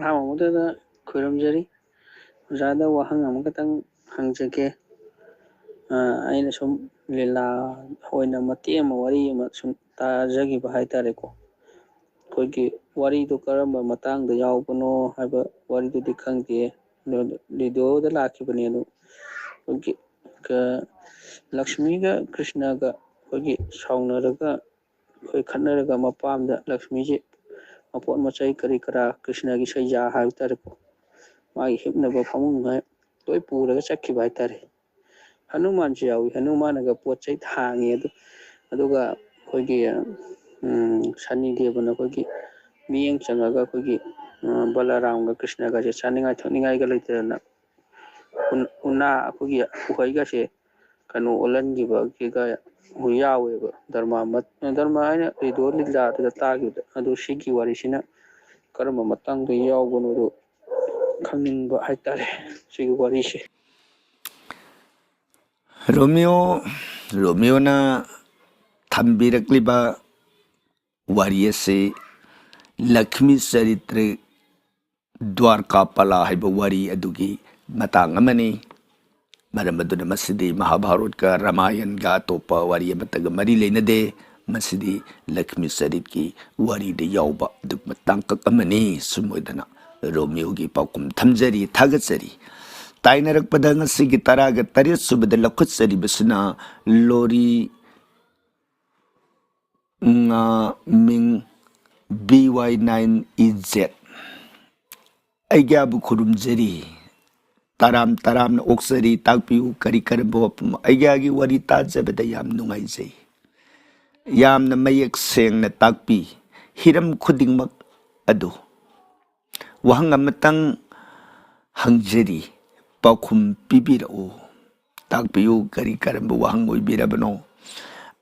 Speaker 2: ꯑꯍꯥꯟꯕꯗ ꯈꯣꯏꯔꯝꯖꯔꯤ ꯑꯣꯖꯥꯗ ꯋꯥꯍꯪ ꯑꯃꯈꯛꯇꯪ ꯍꯪꯖꯒꯦ ꯑꯩꯅ ꯁꯨꯝ ꯂꯤꯂꯥ ꯑꯣꯏꯅ ꯃꯇꯦꯛ ꯑꯃ ꯋꯥꯔꯤ ꯑꯃ ꯁꯨꯝ ꯇꯥꯖꯈꯤꯕ ꯍꯥꯏꯇꯥꯔꯦꯀꯣ ꯑꯩꯈꯣꯏꯒꯤ ꯋꯥꯔꯤꯗꯣ ꯀꯔꯝꯕ ꯃꯇꯥꯡꯗ ꯌꯥꯎꯕꯅꯣ ꯍꯥꯏꯕ ꯋꯥꯔꯤꯗꯨꯗꯤ ꯈꯪꯗꯦ ꯔꯦꯗꯤꯑꯣꯗ ꯂꯥꯛꯈꯤꯕꯅꯤ ꯑꯗꯨ ꯑꯩꯈꯣꯏꯒꯤ ꯂꯛꯁꯃꯤꯒ ꯀ꯭ꯔꯤꯁꯅꯒ ꯑꯩꯈꯣꯏꯒꯤ ꯁꯥꯎꯅꯔꯒ ꯑꯩꯈꯣꯏ ꯈꯠꯅꯔꯒ ꯃꯄꯥꯝꯗ ꯂꯛꯁꯃꯤꯁꯤ ꯃꯄꯣꯠ ꯃꯆꯩ ꯀꯔꯤ ꯀꯔꯥ ꯀ꯭ꯔꯤꯁꯅꯒꯤ ꯁꯩꯖꯥ ꯍꯥꯏꯕ ꯇꯥꯔꯦꯀꯣ ꯃꯥꯒꯤ ꯍꯤꯞꯅꯕ ꯐꯃꯨꯡ ꯂꯣꯏ ꯄꯨꯔꯒ ꯆꯠꯈꯤꯕ ꯍꯥꯏꯇꯥꯔꯦ ꯍꯅꯨꯃꯥꯟꯁꯨ ꯌꯥꯎꯏ ꯍꯅꯨꯃꯥꯟꯅꯒ ꯄꯣꯠ ꯆꯩ ꯊꯥꯡꯉꯤ ꯑꯗꯨꯒ ꯑꯩꯈꯣꯏꯒꯤ ꯁꯟꯅꯤ ꯗꯦꯕꯅ ꯑꯩꯈꯣꯏꯒꯤ ꯃꯤꯠꯌꯦꯡ ꯆꯪꯉꯒ ꯑꯩꯈꯣꯏꯒꯤ ꯕꯂꯔꯥꯝꯒ ꯀ꯭ꯔꯤꯁꯅꯒꯁꯦ ꯆꯥꯅꯤꯡꯉꯥꯏ ꯊꯛꯅꯤꯡꯉꯥꯏꯒ ꯂꯩꯇꯗꯅ ꯎꯅꯥ ꯑꯩꯈꯣꯏꯒꯤ ꯎꯍꯩꯒꯁꯦ ꯀꯩꯅꯣ ꯑꯣꯜꯍꯟꯈꯤꯕꯒꯤꯒ ꯌꯥꯎꯋꯦꯕ ꯙꯔꯃ ꯍꯥꯏꯅ ꯔꯦꯗꯤꯑꯣ ꯂꯤꯂꯥꯗꯨꯗ ꯇꯥꯈꯤꯕꯗ ꯑꯗꯨ ꯁꯤꯒꯤ ꯋꯥꯔꯤꯁꯤꯅ ꯀꯔꯝꯕ ꯃꯇꯥꯡꯗ ꯌꯥꯎꯕꯅꯣꯗꯣ ꯈꯪꯅꯤꯡꯕ ꯍꯥꯏꯇꯥꯔꯦ ꯁꯤꯒꯤ ꯋꯥꯔꯤꯁꯦ
Speaker 1: ꯔꯣꯃꯤꯌꯣꯅ ꯊꯝꯕꯤꯔꯛꯂꯤꯕ ꯋꯥꯔꯤ ꯑꯁꯤ ꯂꯛ꯭ष्ꯃꯤ ꯆꯔꯤꯇ꯭ꯔ ꯗ꯭ꯋꯥꯔꯀꯥꯄꯂꯥ ꯍꯥꯏꯕ ꯋꯥꯔꯤ ꯑꯗꯨꯒꯤ ꯃꯇꯥꯡ ꯑꯃꯅꯤ ꯃꯔꯝ ꯑꯗꯨꯅ ꯃꯁꯤꯗꯤ ꯃꯍꯥꯚꯥꯔꯠꯀ ꯔꯥꯃꯥꯌꯟꯒ ꯑꯇꯣꯞꯄ ꯋꯥꯔꯤ ꯑꯃꯠꯇꯒ ꯃꯔꯤ ꯂꯩꯅꯗꯦ ꯃꯁꯤꯗꯤ ꯂꯛ꯭ష్ꯃꯤ ꯆꯔꯤꯠꯀꯤ ꯋꯥꯔꯤꯗ ꯌꯥꯎꯕ ꯑꯗꯨꯒꯨꯝꯕ ꯇꯥꯡꯀꯛ ꯑꯃꯅꯤ ꯁꯨꯝ ꯑꯣꯏꯗꯅ ꯔꯣꯃꯤꯌꯣꯒꯤ ꯄꯥꯎꯈꯨꯝ ꯊꯝꯖꯔꯤ ꯊꯥꯒꯠꯆꯔꯤ ꯇꯥꯏꯅꯔꯛꯄꯗ ꯉꯁꯤꯒꯤ 13 ꯁꯨꯕꯗ ꯂꯧꯈꯠꯆꯔꯤꯕꯁꯤꯅ ꯂꯣꯔꯤ ꯃꯤꯡ BY9EZ ꯑꯩꯒ꯭ꯌꯥꯕꯨ ꯈꯨꯔꯨꯝꯖꯔꯤ ꯇꯔꯥꯝꯅ ꯑꯣꯛꯆꯔꯤ ꯇꯥꯛꯄꯤꯌꯨ ꯀꯔꯤ ꯀꯔꯝꯕ ꯋꯥꯐꯝ ꯑꯩꯒ꯭ꯌꯥꯒꯤ ꯋꯥꯔꯤ ꯇꯥꯖꯕꯗ ꯌꯥꯝ ꯅꯨꯡꯉꯥꯏꯖꯩ ꯌꯥꯝꯅ ꯃꯌꯦꯛ ꯁꯦꯡꯅ ꯇꯥꯛꯄꯤ ꯍꯤꯔꯝ ꯈꯨꯗꯤꯡꯃꯛ ꯑꯗꯨ ꯋꯥꯍꯪ ꯑꯃꯇꯪ ꯍꯪꯖꯔꯤ ꯄꯥꯎꯈꯨꯝ ꯄꯤꯕꯤꯔꯛꯎ ꯇꯥꯛꯄꯤꯌꯨ ꯀꯔꯤ ꯀꯔꯝꯕ ꯋꯥꯍꯪ ꯑꯣꯏꯕꯤꯔꯕꯅꯣ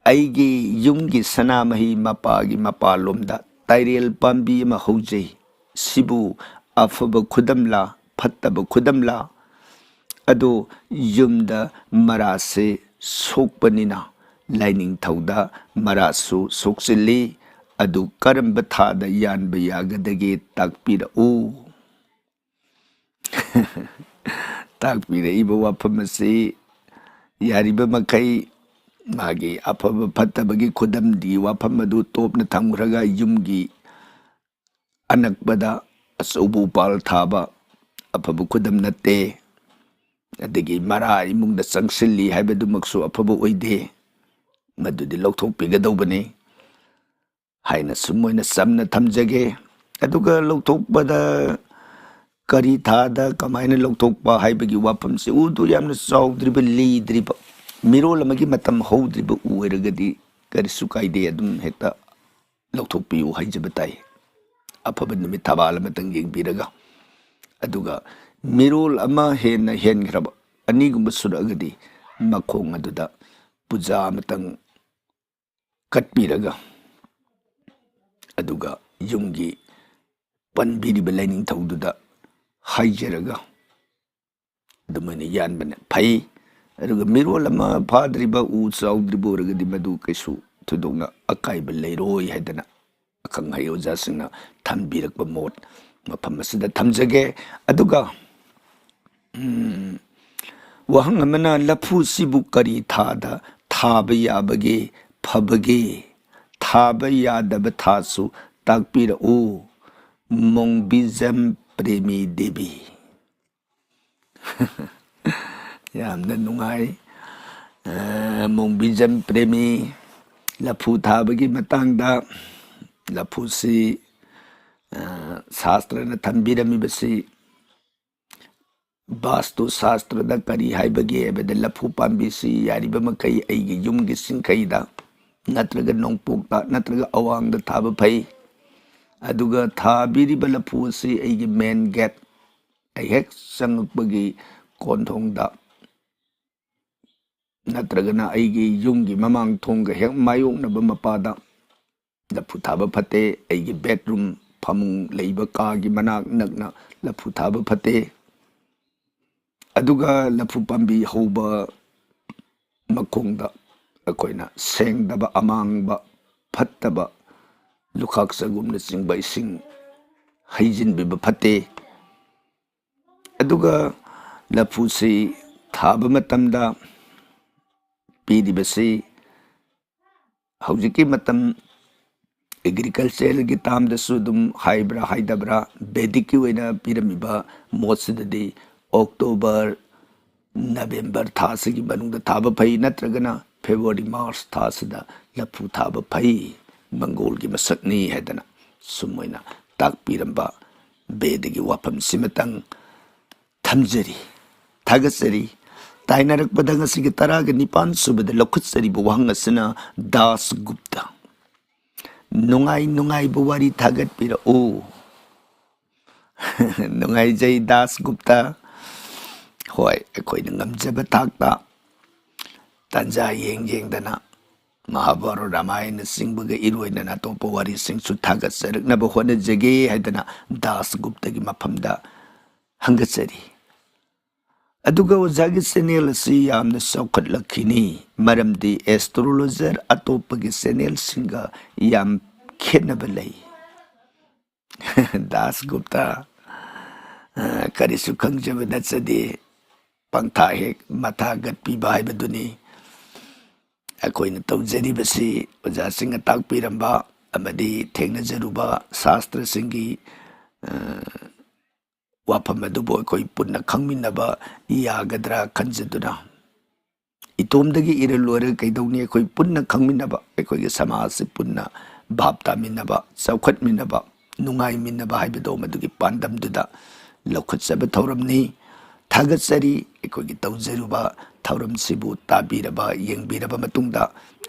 Speaker 1: ꯑꯩꯒꯤ ꯌꯨꯝꯒꯤ ꯁꯅꯥꯃꯍꯤ ꯃꯄꯥꯒꯤ ꯃꯄꯥꯟꯂꯣꯝꯗ ꯇꯥꯏꯔꯦꯜ ꯄꯥꯝꯕꯤ ꯑꯃ ꯍꯧꯖꯩ ꯁꯤꯕꯨ ꯑꯐꯕ ꯈꯨꯗꯝꯂꯥ ꯐꯠꯇꯕ ꯈꯨꯗꯝꯂꯥ ꯑꯗꯣ ꯌꯨꯝꯗ ꯃꯔꯥꯁꯦ ꯁꯣꯛꯄꯅꯤꯅ ꯂꯥꯏꯅꯤꯡꯊꯧꯗ ꯃꯔꯥꯁꯨ ꯁꯣꯛꯆꯤꯜꯂꯤ ꯑꯗꯨ ꯀꯔꯝꯕ ꯊꯥꯗ ꯌꯥꯟꯕ ꯌꯥꯒꯗꯒꯦ ꯇꯥꯛꯄꯤꯔꯛꯎ ꯇꯥꯛꯄꯤꯔꯛꯏꯕ ꯋꯥꯐꯝ ꯑꯁꯤ ꯌꯥꯔꯤꯕ ꯃꯈꯩ ꯃꯥꯒꯤ ꯑꯐꯕ ꯐꯠꯇꯕꯒꯤ ꯈꯨꯗꯝꯗꯤ ꯋꯥꯐꯝ ꯑꯗꯨ ꯇꯣꯞꯅ ꯊꯝꯈ꯭ꯔꯒ ꯌꯨꯝꯒꯤ ꯑꯅꯛꯄꯗ ꯑꯆꯧꯕ ꯎꯄꯥꯜ ꯊꯥꯕ ꯑꯐꯕ ꯈꯨꯗꯝ ꯅꯠꯇꯦ ꯑꯗꯒꯤ ꯃꯔꯥ ꯏꯃꯨꯡꯗ ꯆꯪꯁꯤꯜꯂꯤ ꯍꯥꯏꯕꯗꯨꯃꯛꯁꯨ ꯑꯐꯕ ꯑꯣꯏꯗꯦ ꯃꯗꯨꯗꯤ ꯂꯧꯊꯣꯛꯄꯤꯒꯗꯧꯕꯅꯤ ꯍꯥꯏꯅ ꯁꯨꯝ ꯑꯣꯏꯅ ꯆꯝꯅ ꯊꯝꯖꯒꯦ ꯑꯗꯨꯒ ꯂꯧꯊꯣꯛꯄꯗ ꯀꯔꯤ ꯊꯥꯗ ꯀꯃꯥꯏꯅ ꯂꯧꯊꯣꯛꯄ ꯍꯥꯏꯕꯒꯤ ꯋꯥꯐꯝꯁꯤ ꯎꯗꯨ ꯌꯥꯝꯅ ꯆꯥꯎꯗ꯭ꯔꯤꯕ ꯂꯤꯗ꯭ꯔꯤꯕ ꯃꯤꯔꯣꯜ ꯑꯃꯒꯤ ꯃꯇꯝ ꯍꯧꯗ꯭ꯔꯤꯕ ꯎ ꯑꯣꯏꯔꯒꯗꯤ ꯀꯔꯤꯁꯨ ꯀꯥꯏꯗꯦ ꯑꯗꯨꯝ ꯍꯦꯛꯇ ꯂꯧꯊꯣꯛꯄꯤꯌꯨ ꯍꯥꯏꯖꯕ ꯇꯥꯏ ꯑꯐꯕ ꯅꯨꯃꯤꯠ ꯊꯕꯥꯜ ꯑꯃꯇꯪ ꯌꯦꯡꯕꯤꯔꯒ ꯑꯗꯨꯒ ꯃꯤꯔꯣꯜ ꯑꯃ ꯍꯦꯟꯅ ꯍꯦꯟꯈ꯭ꯔꯕ ꯑꯅꯤꯒꯨꯝꯕ ꯁꯨꯔꯛꯑꯒꯗꯤ ꯃꯈꯣꯡ ꯑꯗꯨꯗ ꯄꯨꯖꯥ ꯑꯃꯇꯪ ꯀꯠꯄꯤꯔꯒ ꯑꯗꯨꯒ ꯌꯨꯝꯒꯤ ꯄꯟꯕꯤꯔꯤꯕ ꯂꯥꯏꯅꯤꯡꯊꯧꯗꯨꯗ ꯍꯥꯏꯖꯔꯒ ꯑꯗꯨꯃꯥꯏꯅ ꯌꯥꯟꯕꯅ ꯐꯩ ꯑꯗꯨꯒ ꯃꯤꯔꯣꯜ ꯑꯃ ꯐꯥꯗ꯭ꯔꯤꯕ ꯎ ꯆꯥꯎꯗ꯭ꯔꯤꯕ ꯑꯣꯏꯔꯒꯗꯤ ꯃꯗꯨ ꯀꯩꯁꯨ ꯊꯣꯏꯗꯣꯛꯅ ꯑꯀꯥꯏꯕ ꯂꯩꯔꯣꯏ ꯍꯥꯏꯗꯅ ꯑꯈꯪ ꯑꯍꯩ ꯑꯣꯖꯥꯁꯤꯡꯅ ꯊꯝꯕꯤꯔꯛꯄ ꯃꯣꯠ ꯃꯐꯝ ꯑꯁꯤꯗ ꯊꯝꯖꯒꯦ ꯑꯗꯨꯒ ꯋꯥꯍꯪ ꯑꯃꯅ ꯂꯐꯨꯁꯤꯕꯨ ꯀꯔꯤ ꯊꯥꯗ ꯊꯥꯕ ꯌꯥꯕꯒꯦ ꯐꯕꯒꯦ ꯊꯥꯕ ꯌꯥꯗꯕ ꯊꯥꯁꯨ ꯇꯥꯛꯄꯤꯔꯛꯎ ꯃꯣꯡꯕꯤꯖꯝ ꯄ꯭ꯔꯦꯃꯤ ꯗꯦꯕꯤ ꯌꯥꯝꯅ ꯅꯨꯡꯉꯥꯏ ꯃꯣꯡꯕꯤꯖꯝ ꯄ꯭ꯔꯦꯃꯤ लफू थाबगी मतंगदा लफूसी शास्त्रना थंबिरमिबसी वास्तु शास्त्रदा करी हाइबगे एबद लफू पांबीसी यारिबा मखै ऐगी युमगी सिंखैदा नत्रगा नोंपोकता नत्रगा अवांगदा थाबा फै अदुगा थाबिरिबा लफू असी ऐगी मेन गेट ऐ हेक संगपगी कोंथोंगदा नत्रगना ऐगी युमगी ममांग थोंगा हेक मायोंगनबा मपादा लफू थाबा फते ऐगी बेडरूम फमुंग लैबा कागी मनाक नगना लफू थाबा फते अदुगा लफू पांबी हौबा मखोंदा अखोइना सेंगदबा अमांगबा फत्तबा लुखाक सगुमना चिंबा इसिंग हैजिनबिबा फते अदुगा लफूसी थाबा मतमदा पीरिबसी हौजिकी मतम एग्रीकल्चर की तामदसु दुम हाइब्रा हाइदब्रा बेदिक की वैना पिरमिबा मोत्सददी अक्टोबर नवेंबर थासगी मनुंगदा थाबा फै नत्रगना फेब्रुआरी मार्च थासदा लफू थाबा फै मंगोल की मसकनी हैदना सुमोइना ताकपिरंबा बेदगी वाफम सिमतंग थमजरी थागसरी ताइनरक बदंग सिगी तराग निपान सुबद लखुत्सरी बवहंग असना दास गुप्ता नुंगाई नुंगाई बुवारी थागत पिरा ओ नुंगाई जय दास गुप्ता होय अखोइना ngamjaba थाकता तंजा येंग येंगदना महाभारत रामायण सिंहबगे इरोइना अतोपा वारी सिंहसु थागत सरकनबा होनजगे हैदना दास गुप्ता की मफमदा हंगचरी अदुगा ओजागी चैनल असी यामना सौखटलखिनी मरमदी एस्ट्रोलॉजर अतोपगी चैनल सिंगा याम खेनबा लई दास गुप्ता करिसु खंगजब नचदे पंथा हेक मथा गत पीबा हाइबदुनी अखोइना तौजरिबसी ओजा सिंग ताकपिरंबा अमदी थेंगनजरुबा शास्त्र सिंगी वाफम अदुबो अखोइ पुन्ना खंगमिनबा यागद्रा खंजदुना इतोमदगी इरलोरे कैदौनी अखोइ पुन्ना खंगमिनबा अखोइगे समाज से पुन्ना भाप तामिनबा चौखटमिनबा नुंगाइमिनबा हाइबदो मदुगी पांदमदुदा लौखटसब थौरमनी थागतसरी अखोइगे तौजरुबा थौरमसिबु ताबिरबा येंगबिरबा मतुंगदा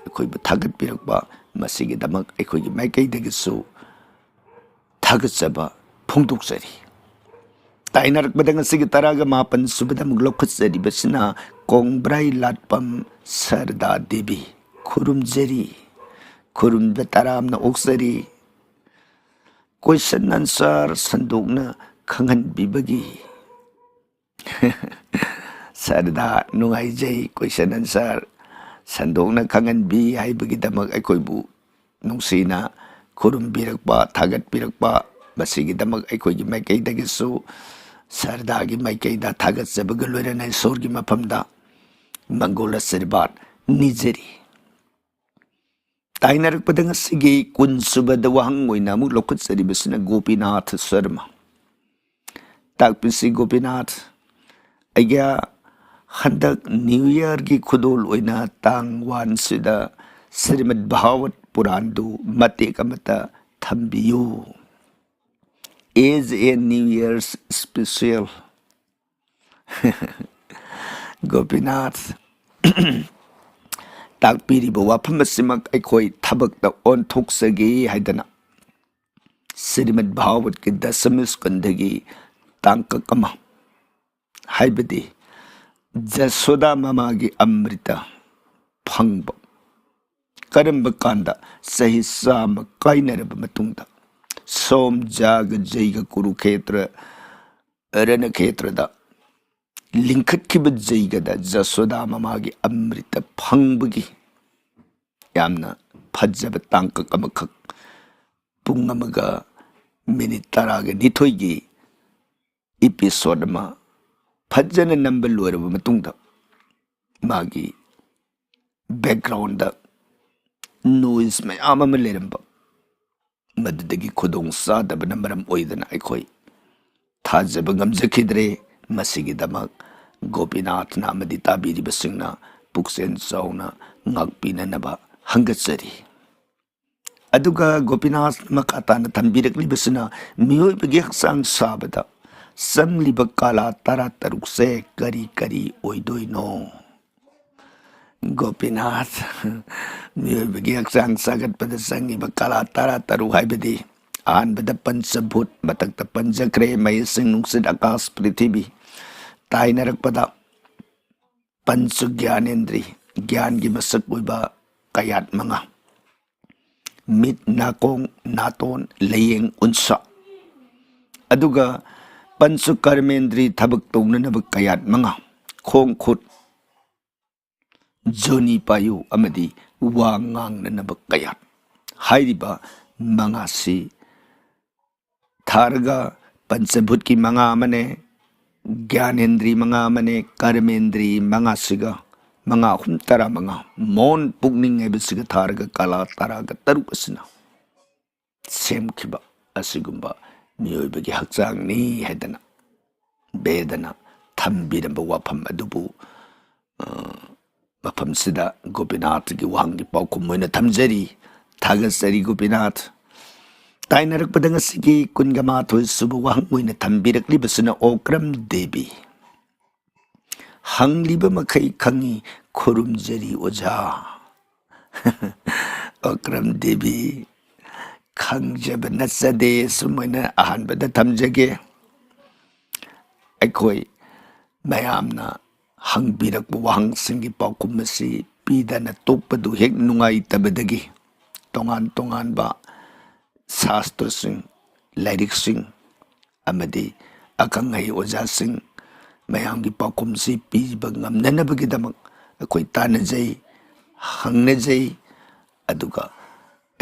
Speaker 1: अखोइबु थागतपिरकबा मसिगे दमक अखोइगे माइकैदगिसु थागतसबा फोंदोकसरी ताइनरक बदंग सिगी तरागा मापन सुबदम लौखटसरी बसिना कोंगब्राई लाटपम सरदा देवी खुरुमजरी खुरुमब तरामना ओक्सरी क्वेश्चन आंसर संदोकना खंगनबिबगी सरदा नुंगाइजै क्वेश्चन आंसर संदोकना खंगनबी हाइबगी दमक अखोइबु नुंसीना खुरुमबिरकबा थागतपिरकबा मसिगी दमक अखोइगी माइकैदगिसु सरदागी माइकैदा थागतजबग लोइरना ईश्वरगी मफमदा मंगोल आशीर्वाद निजरी ताइनरक पदंग सिगी कुनसुबद वहंग ओइना मु लौखटसरिबसिना गोपीनाथ शर्मा ताकपिसी गोपीनाथ अग्या हंदक न्यू ईयर की खुदोल ओइना तांग वन सिदा श्रीमद भागवत पुराण दु मतेक अमता थंबियो as a new year's special Gopinath ताकपिरिबो वाफम सिमक अखोइ थबकता ओनथोक्सगे हाइदना श्रीमद भागवत के दशम स्कंदगी तांककमा हाइबदी जसोदा ममागी अमृत फंगब करंब कांदा सही साम काइनरब मतुंगदा सोम जाग जैग कुरुक्षेत्र रणक्षेत्रदा लिंखटखिब जैगदा जसोदा ममागी अमृत फंगबगी यामना फजब तांकक अमखक पुंग अमगा मिनिट तराग निथोइगी एपिसोड मा फजन नंबर लोरब मतुंगदा मागी बैकग्राउंड दा नॉइज मयाम अम लेरंबा मददगी खुदोंग सादबना मरम ओइदना अखोइ थाजब गमजखिद्रे मसिगिदमक गोपीनाथ नामदि ताबिरिबसिंगना पुक्सेन चौना ngakpinanaba hangatsari. Aduga Gopinath makatana thambiraklibasina miyoibagi haksang sabada sangliba kala tara tarukse kari kari oidoino. Gopinath miyoibagi haksang sagat pada sangliba kala tara taru haibadi ahanbada pansabhut matakta panjakre mayasing nungsid akas prithibi tainarakpada pansu gyanendri gyan gi masak oiba kayat mga mit nakong naton layeng unsa aduga pansu karmendri thabak tongna kayat mga khong khut joni payu amadi wangang na kayat hairiba mga si tharga pansabhut ki mga mane gyanendri mga mane karmendri mga siga mga humtara mga mon pugning ebisiga tharga kala taraga taruk asina semkiba asigumba miyoibagi hakjang ni hedana bedana thambiramba wafam adubu mafam sida Gopinath gi wahangi paukum moina thamjari thagasari Gopinath tainarakpada ngasigi kungamathoi subu wahang moina thambiraklibasina okram devi hangliba makai khangi khurumjari oja okram devi khangjaba nasade sumoina ahanbada thamjage aikoi mayamna hangbirakba wahangsingi paukum masi pidana tokpadu hek nungai tabadagi tongan tongan ba Shastrasingh लाइरिक सिंह अमदी अखंगई ओजासिंह मयामगी पाखुमसी पीबा ngamnanabagidamak akhoi tanajai hangnajai aduga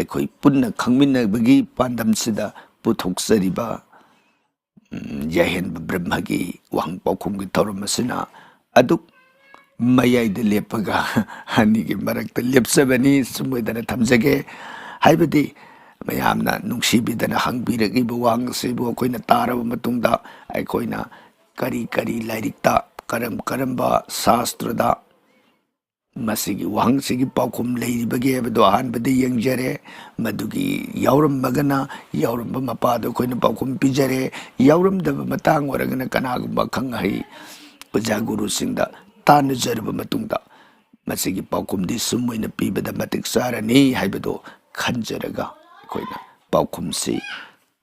Speaker 1: akhoi punna khangminnabagi pandamsida puthoksariba yahen brahmagi wahang pakhumgi thoromasina aduk mayaida lepaga hanigi marakta lepsabani sumoidana thamjage haibadi mayamna nungsibidana hangbiragiba wangsibu akoina taraba matungda aikoina kari kari lairikta karamba shastrada masigi wahangsigi paukum leiribage habado ahanbada yengjare madugi yaurambagana yauramba mapado akoina paukum pijare yauramdaba matang waragana kanagumba khangai oja guru singda tanajarba matungda masigi paukumdi sumoina pibada matik sarani haibado khanjaraga koina paukumsi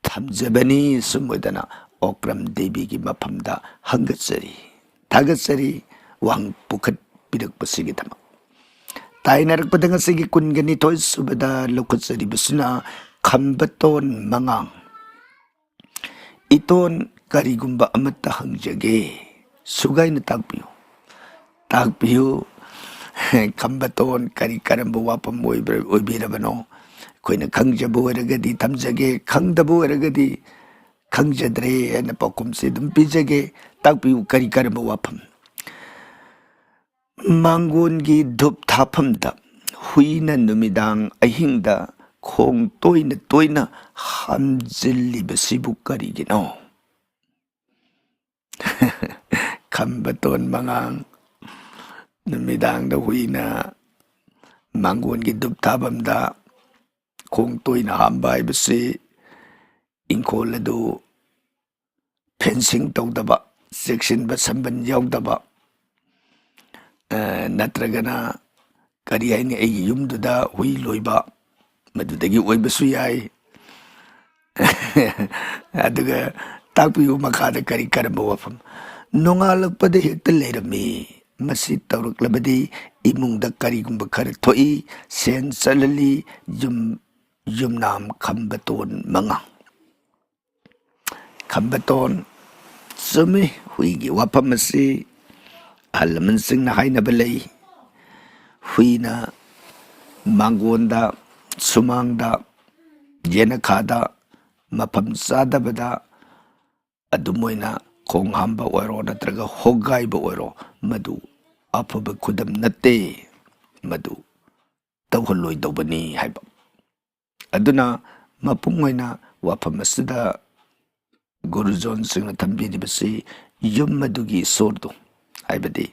Speaker 1: thamjabani sumoidana okram devi gi maphamda hangatsari thagatsari wang pukhat pirak pasigi thama tainarak padanga sigi kungani toy subada lokatsari basuna khambaton mangang iton karigumba amatta hangjage sugaina takpiyo khambaton kari karamba wapam oibirabano koina khangjabu eragadi thamjage khangdabu eragadi khangjadre ena pakumse dum pijage takpiu kari karamba wapam mangon gi dhup thaphamda huina numidang ahingda khong toina hamjilliba sibu karigino khambaton mangang numidang da huina mangon gi dhup thaphamda khong toina hamba ibse ingkhol adu fencing tawdaba section ba samban yawdaba natragana kari haini ai yumduda hui loiba madudagi oibasu yai aduga takpiu makada kari karamba wafam nongalakpada hekta leirami masi tawraklabadi imungda karigumba khara thoi sen salali yumnam khambaton manga khambaton sumi huigi wafam asi alaman singna haina balai huina mangonda sumangda yena khada mafam sadabada adumoina khong hamba oiro natraga hogai ba oiro madu afaba khudam natte madu tawhaloi dawbani haiba aduna mapungoina wafam asida gurujon singna thambiribasi yum madugi sordo haibadi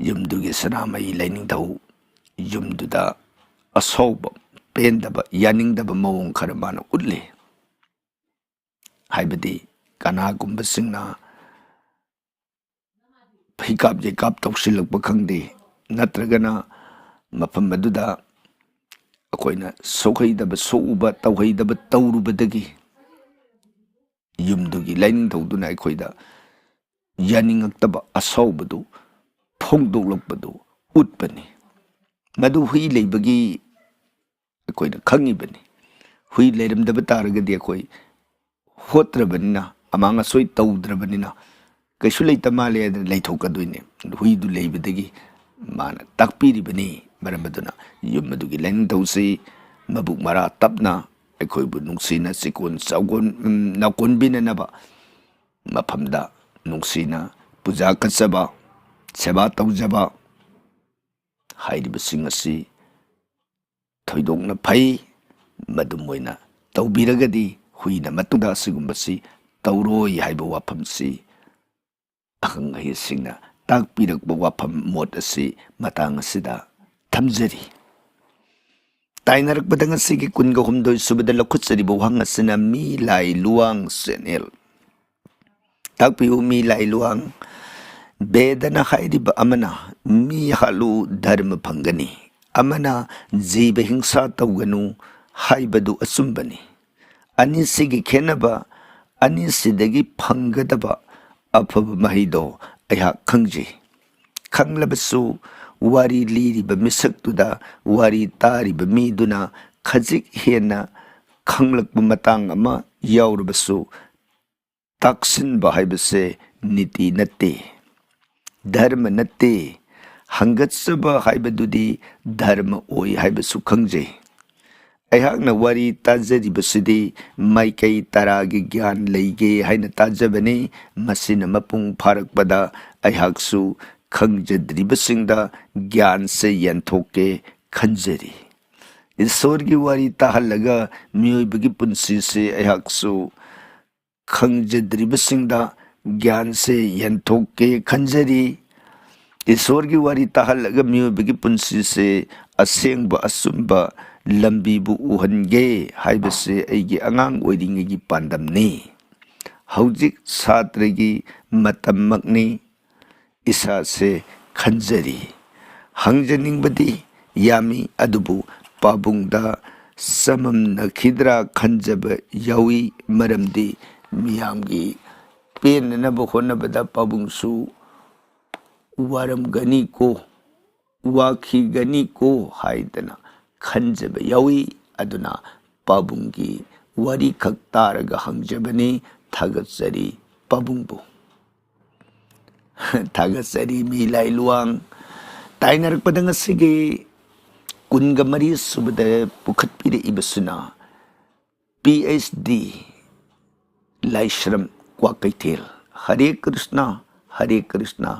Speaker 1: yumdugi sanamai laining dau yumduda ꯑꯁꯧꯕ ꯄꯦꯟꯗꯕ ꯌꯥꯅꯤꯡꯗꯕ ꯃꯑꯣꯡ ꯈꯔ ꯃꯥꯅ ꯎꯠꯂꯤ ꯍꯥꯏꯕꯗꯤ ꯀꯅꯥꯒꯨꯝꯕꯁꯤꯡꯅ ꯍꯤꯀꯥꯞ ꯌꯩꯀꯥꯞ ꯇꯧꯁꯤꯜꯂꯛꯄ ꯈꯪꯗꯦ ꯅꯠꯇ꯭ꯔꯒꯅ ꯃꯐꯝ ꯑꯗꯨꯗ ꯑꯩꯈꯣꯏꯅ ꯁꯣꯛꯍꯩꯗꯕ ꯁꯣꯛꯎꯕ ꯇꯧꯍꯩꯗꯕ ꯇꯧꯔꯨꯕꯗꯒꯤ ꯌꯨꯝꯗꯨꯒꯤ ꯂꯥꯏꯅꯤꯡꯊꯧꯗꯨꯅ ꯑꯩꯈꯣꯏꯗ ꯌꯥꯅꯤꯡꯉꯛꯇꯕ ꯑꯁꯥꯎꯕꯗꯨ ꯐꯣꯡꯗꯣꯛꯂꯛꯄꯗꯨ ꯎꯠꯄꯅꯤ ꯃꯗꯨ ꯍꯨꯏ ꯂꯩꯕꯒꯤ ꯑꯩꯈꯣꯏꯅ ꯈꯪꯉꯤꯕꯅꯤ ꯍꯨꯏ ꯂꯩꯔꯝꯗꯕ ꯇꯥꯔꯒꯗꯤ ꯑꯩꯈꯣই ꯍꯣꯠꯇ꯭ꯔꯕꯅꯤꯅ ꯑꯃꯥꯡ ꯑꯁꯣꯏ ꯇꯧꯗ꯭ꯔꯕꯅꯤꯅ ꯀꯩꯁꯨ ꯂꯩꯇ ꯃꯥꯜꯂꯦ ꯍꯥꯏꯗꯅ ꯂꯩꯊꯣꯛꯀꯗꯣꯏꯅꯦ ꯍꯨꯏꯗꯨ ꯂꯩꯕꯗꯒꯤ ꯃꯥꯅ ꯇꯥꯛꯄꯤꯔꯤꯕꯅꯤ ꯃꯔꯝ ꯑꯗꯨꯅ ꯌꯨꯝ ꯑꯗꯨꯒꯤ ꯂꯥꯏꯅꯤꯡꯊꯧꯁꯤ ꯃꯕꯨꯛ ꯃꯔꯥ ꯇꯞꯅ ꯑꯩꯈꯣꯏꯕꯨ ꯅꯨꯡꯁꯤꯅ ꯆꯤꯀꯣꯟ ꯆꯥꯎꯒꯣꯟ ꯅꯥꯀꯣꯟꯕꯤꯅꯅꯕ ꯃꯐꯝꯗ ꯅꯨꯡꯁꯤꯅ ꯄꯨꯖꯥ ꯀꯠꯆꯕ ꯁꯦꯕꯥ ꯇꯧꯖꯕ ꯍꯥꯏꯔꯤꯕꯁꯤꯡ ꯑꯁꯤ ꯊꯣꯏꯗꯣꯛꯅ ꯐꯩ ꯃꯗꯨꯝ ꯑꯣꯏꯅ ꯇꯧꯕꯤꯔꯒꯗꯤ ꯍꯨꯏꯅ ꯃꯇꯨꯡꯗ ꯑꯁꯤꯒꯨꯝꯕꯁꯤ ꯇꯧꯔꯣꯏ ꯍꯥꯏꯕ ꯋꯥꯐꯝꯁꯤ ꯑꯈꯪ ꯑꯍꯩꯁꯤꯡꯅ ꯇꯥꯛꯄꯤꯔꯛꯄ ꯋꯥꯐꯝ ꯃꯣꯠ ꯑꯁꯤ ꯃꯇꯥꯡ ꯑꯁꯤꯗ ꯊꯝꯖꯔꯤ ꯇꯥꯏꯅꯔꯛꯄꯗ ꯉꯁꯤꯒꯤ 23 ꯁꯨꯕꯗ ꯂꯧꯈꯠꯆꯔꯤꯕ ꯋꯥꯍꯪ ꯑꯁꯤꯅ ꯃꯤ ꯂꯥꯏ ꯂꯨꯋꯥꯡ ꯆꯦꯅꯦꯜ ꯇꯥꯛꯄꯤꯌꯨ ꯃꯤ ꯂꯥꯏ ꯂꯨꯋꯥꯡ ꯕꯦꯗꯅ ꯍꯥꯏꯔꯤꯕ ꯑꯃꯅ ꯃꯤ ꯍꯥꯠꯂꯨ ꯙꯔꯃ ꯐꯪꯒꯅꯤ ꯑꯃꯅ ꯖꯤꯕ ꯍꯤꯡꯁꯥ ꯇꯧꯒꯅꯨ ꯍꯥꯏꯕꯗꯨ ꯑꯆꯨꯝꯕꯅꯤ ꯑꯅꯤꯁꯤꯒꯤ ꯈꯦꯟꯅꯕ ꯑꯅꯤꯁꯤꯗꯒꯤ ꯐꯪꯒꯗꯕ ꯑꯐꯕ ꯃꯍꯩꯗꯣ ꯑꯩꯍꯥꯛ ꯈꯪꯖꯩ ꯈꯪꯂꯕꯁꯨ ꯋꯥꯔꯤ ꯂꯤꯔꯤꯕ ꯃꯤꯁꯛꯇꯨꯗ ꯋꯥꯔꯤ ꯇꯥꯔꯤꯕ ꯃꯤꯗꯨꯅ ꯈꯖꯤꯛ ꯍꯦꯟꯅ ꯈꯪꯂꯛꯄ ꯃꯇꯥꯡ ꯑꯃ ꯌꯥꯎꯔꯕꯁꯨ ꯇꯥꯛꯁꯤꯟꯕ ꯍꯥꯏꯕꯁꯦ ꯅꯤꯇꯤ ꯅꯠꯇꯦ ꯙꯔꯃ ꯅꯠꯇꯦ ꯍꯪꯒꯠꯆꯕ ꯍꯥꯏꯕꯗꯨꯗꯤ ꯙꯔꯃ ꯑꯣꯏ ꯍꯥꯏꯕꯁꯨ ꯈꯪꯖꯩ ꯑꯩꯍꯥꯛꯅ ꯋꯥꯔꯤ ꯇꯥꯖꯔꯤꯕꯁꯤꯗꯤ ꯃꯥꯏꯀꯩ ꯇꯔꯥꯒꯤ ꯒ꯭ꯌꯥꯟ ꯂꯩꯒꯦ ꯍꯥꯏꯅ ꯇꯥꯖꯕꯅꯤ ꯃꯁꯤꯅ ꯃꯄꯨꯡ ꯐꯥꯔꯛꯄꯗ ꯑꯩꯍꯥꯛꯁꯨ ꯈꯪꯖꯗ꯭ꯔꯤꯕꯁꯤꯡꯗ ꯒ꯭ꯌꯥꯟꯁꯦ ꯌꯦꯟꯊꯣꯛꯀꯦ ꯈꯟꯖꯔꯤ ꯏꯁꯣꯔꯒꯤ ꯋꯥꯔꯤ ꯇꯥꯍꯜꯂꯒ ꯃꯤꯑꯣꯏꯕꯒꯤ ꯄꯨꯟꯁꯤꯁꯦ ꯑꯩꯍꯥꯛꯁꯨ ꯈꯪꯖꯗ꯭ꯔꯤꯕꯁꯤꯡꯗ ꯒ꯭ꯌꯥꯟꯁꯦ ꯌꯦꯟꯊꯣꯛꯀꯦ ꯈꯟꯖꯔꯤ ꯏꯁꯣꯔꯒꯤ ꯋꯥꯔꯤ ꯇꯥꯍꯜꯂꯒ ꯃꯤꯑꯣꯏꯕꯒꯤ ꯄꯨꯟꯁꯤꯁꯦ ꯑꯁꯦꯡꯕ ꯑꯆꯨꯝꯕ ꯂꯝꯕꯤꯕꯨ ꯎꯍꯟꯒꯦ ꯍꯥꯏꯕꯁꯦ ꯑꯩꯒꯤ ꯑꯉꯥꯡ ꯑꯣꯏꯔꯤꯉꯩꯒꯤ ꯄꯥꯟꯗꯝꯅꯤ ꯍꯧꯖꯤꯛ ꯁꯥꯇ꯭ꯔꯒꯤ ꯃꯇꯝꯃꯛꯅꯤ ꯏꯁꯥꯁꯦ ꯈꯟꯖꯔꯤ ꯍꯪꯖꯅꯤꯡꯕꯗꯤ ꯌꯥꯝꯃꯤ ꯑꯗꯨꯕꯨ ꯄꯥꯕꯨꯡꯗ ꯆꯃꯝꯅꯈꯤꯗ꯭ꯔꯥ ꯈꯟꯖꯕ ꯌꯥꯎꯏ ꯃꯔꯝꯗꯤ ꯃꯤꯌꯥꯝꯒꯤ ꯄꯦꯟꯅꯅꯕ ꯍꯣꯠꯅꯕꯗ ꯄꯥꯕꯨꯡꯁꯨ ꯋꯥꯔꯝꯒꯅꯤꯀꯣ ꯋꯥꯈꯤꯒꯅꯤꯀꯣ ꯍꯥꯏꯗꯅ ꯈꯟꯖꯕ ꯌꯥꯎꯏ ꯑꯗꯨꯅ ꯄꯥꯕꯨꯡꯒꯤ ꯋꯥꯔꯤꯈꯛ ꯇꯥꯔꯒ ꯍꯪꯖꯕꯅꯤ ꯊꯥꯒꯠꯆꯔꯤ ꯄꯥꯕꯨꯡꯕꯨ ꯊꯥꯒꯠꯆꯔꯤ ꯃꯤ ꯂꯥꯏ ꯂꯨꯋꯥꯡ ꯇꯥꯏꯅꯔꯛꯄꯗ ꯉꯁꯤꯒꯤ 24 ꯁꯨꯕꯗ ꯄꯨꯈꯠꯄꯤꯔꯛꯏꯕꯁꯤꯅ PhD ꯂꯥꯏꯁ꯭ꯔꯝ ꯀ꯭ꯋꯥꯀꯩꯊꯦꯜ ꯍꯔꯦ ꯀ꯭ꯔꯤꯁꯅ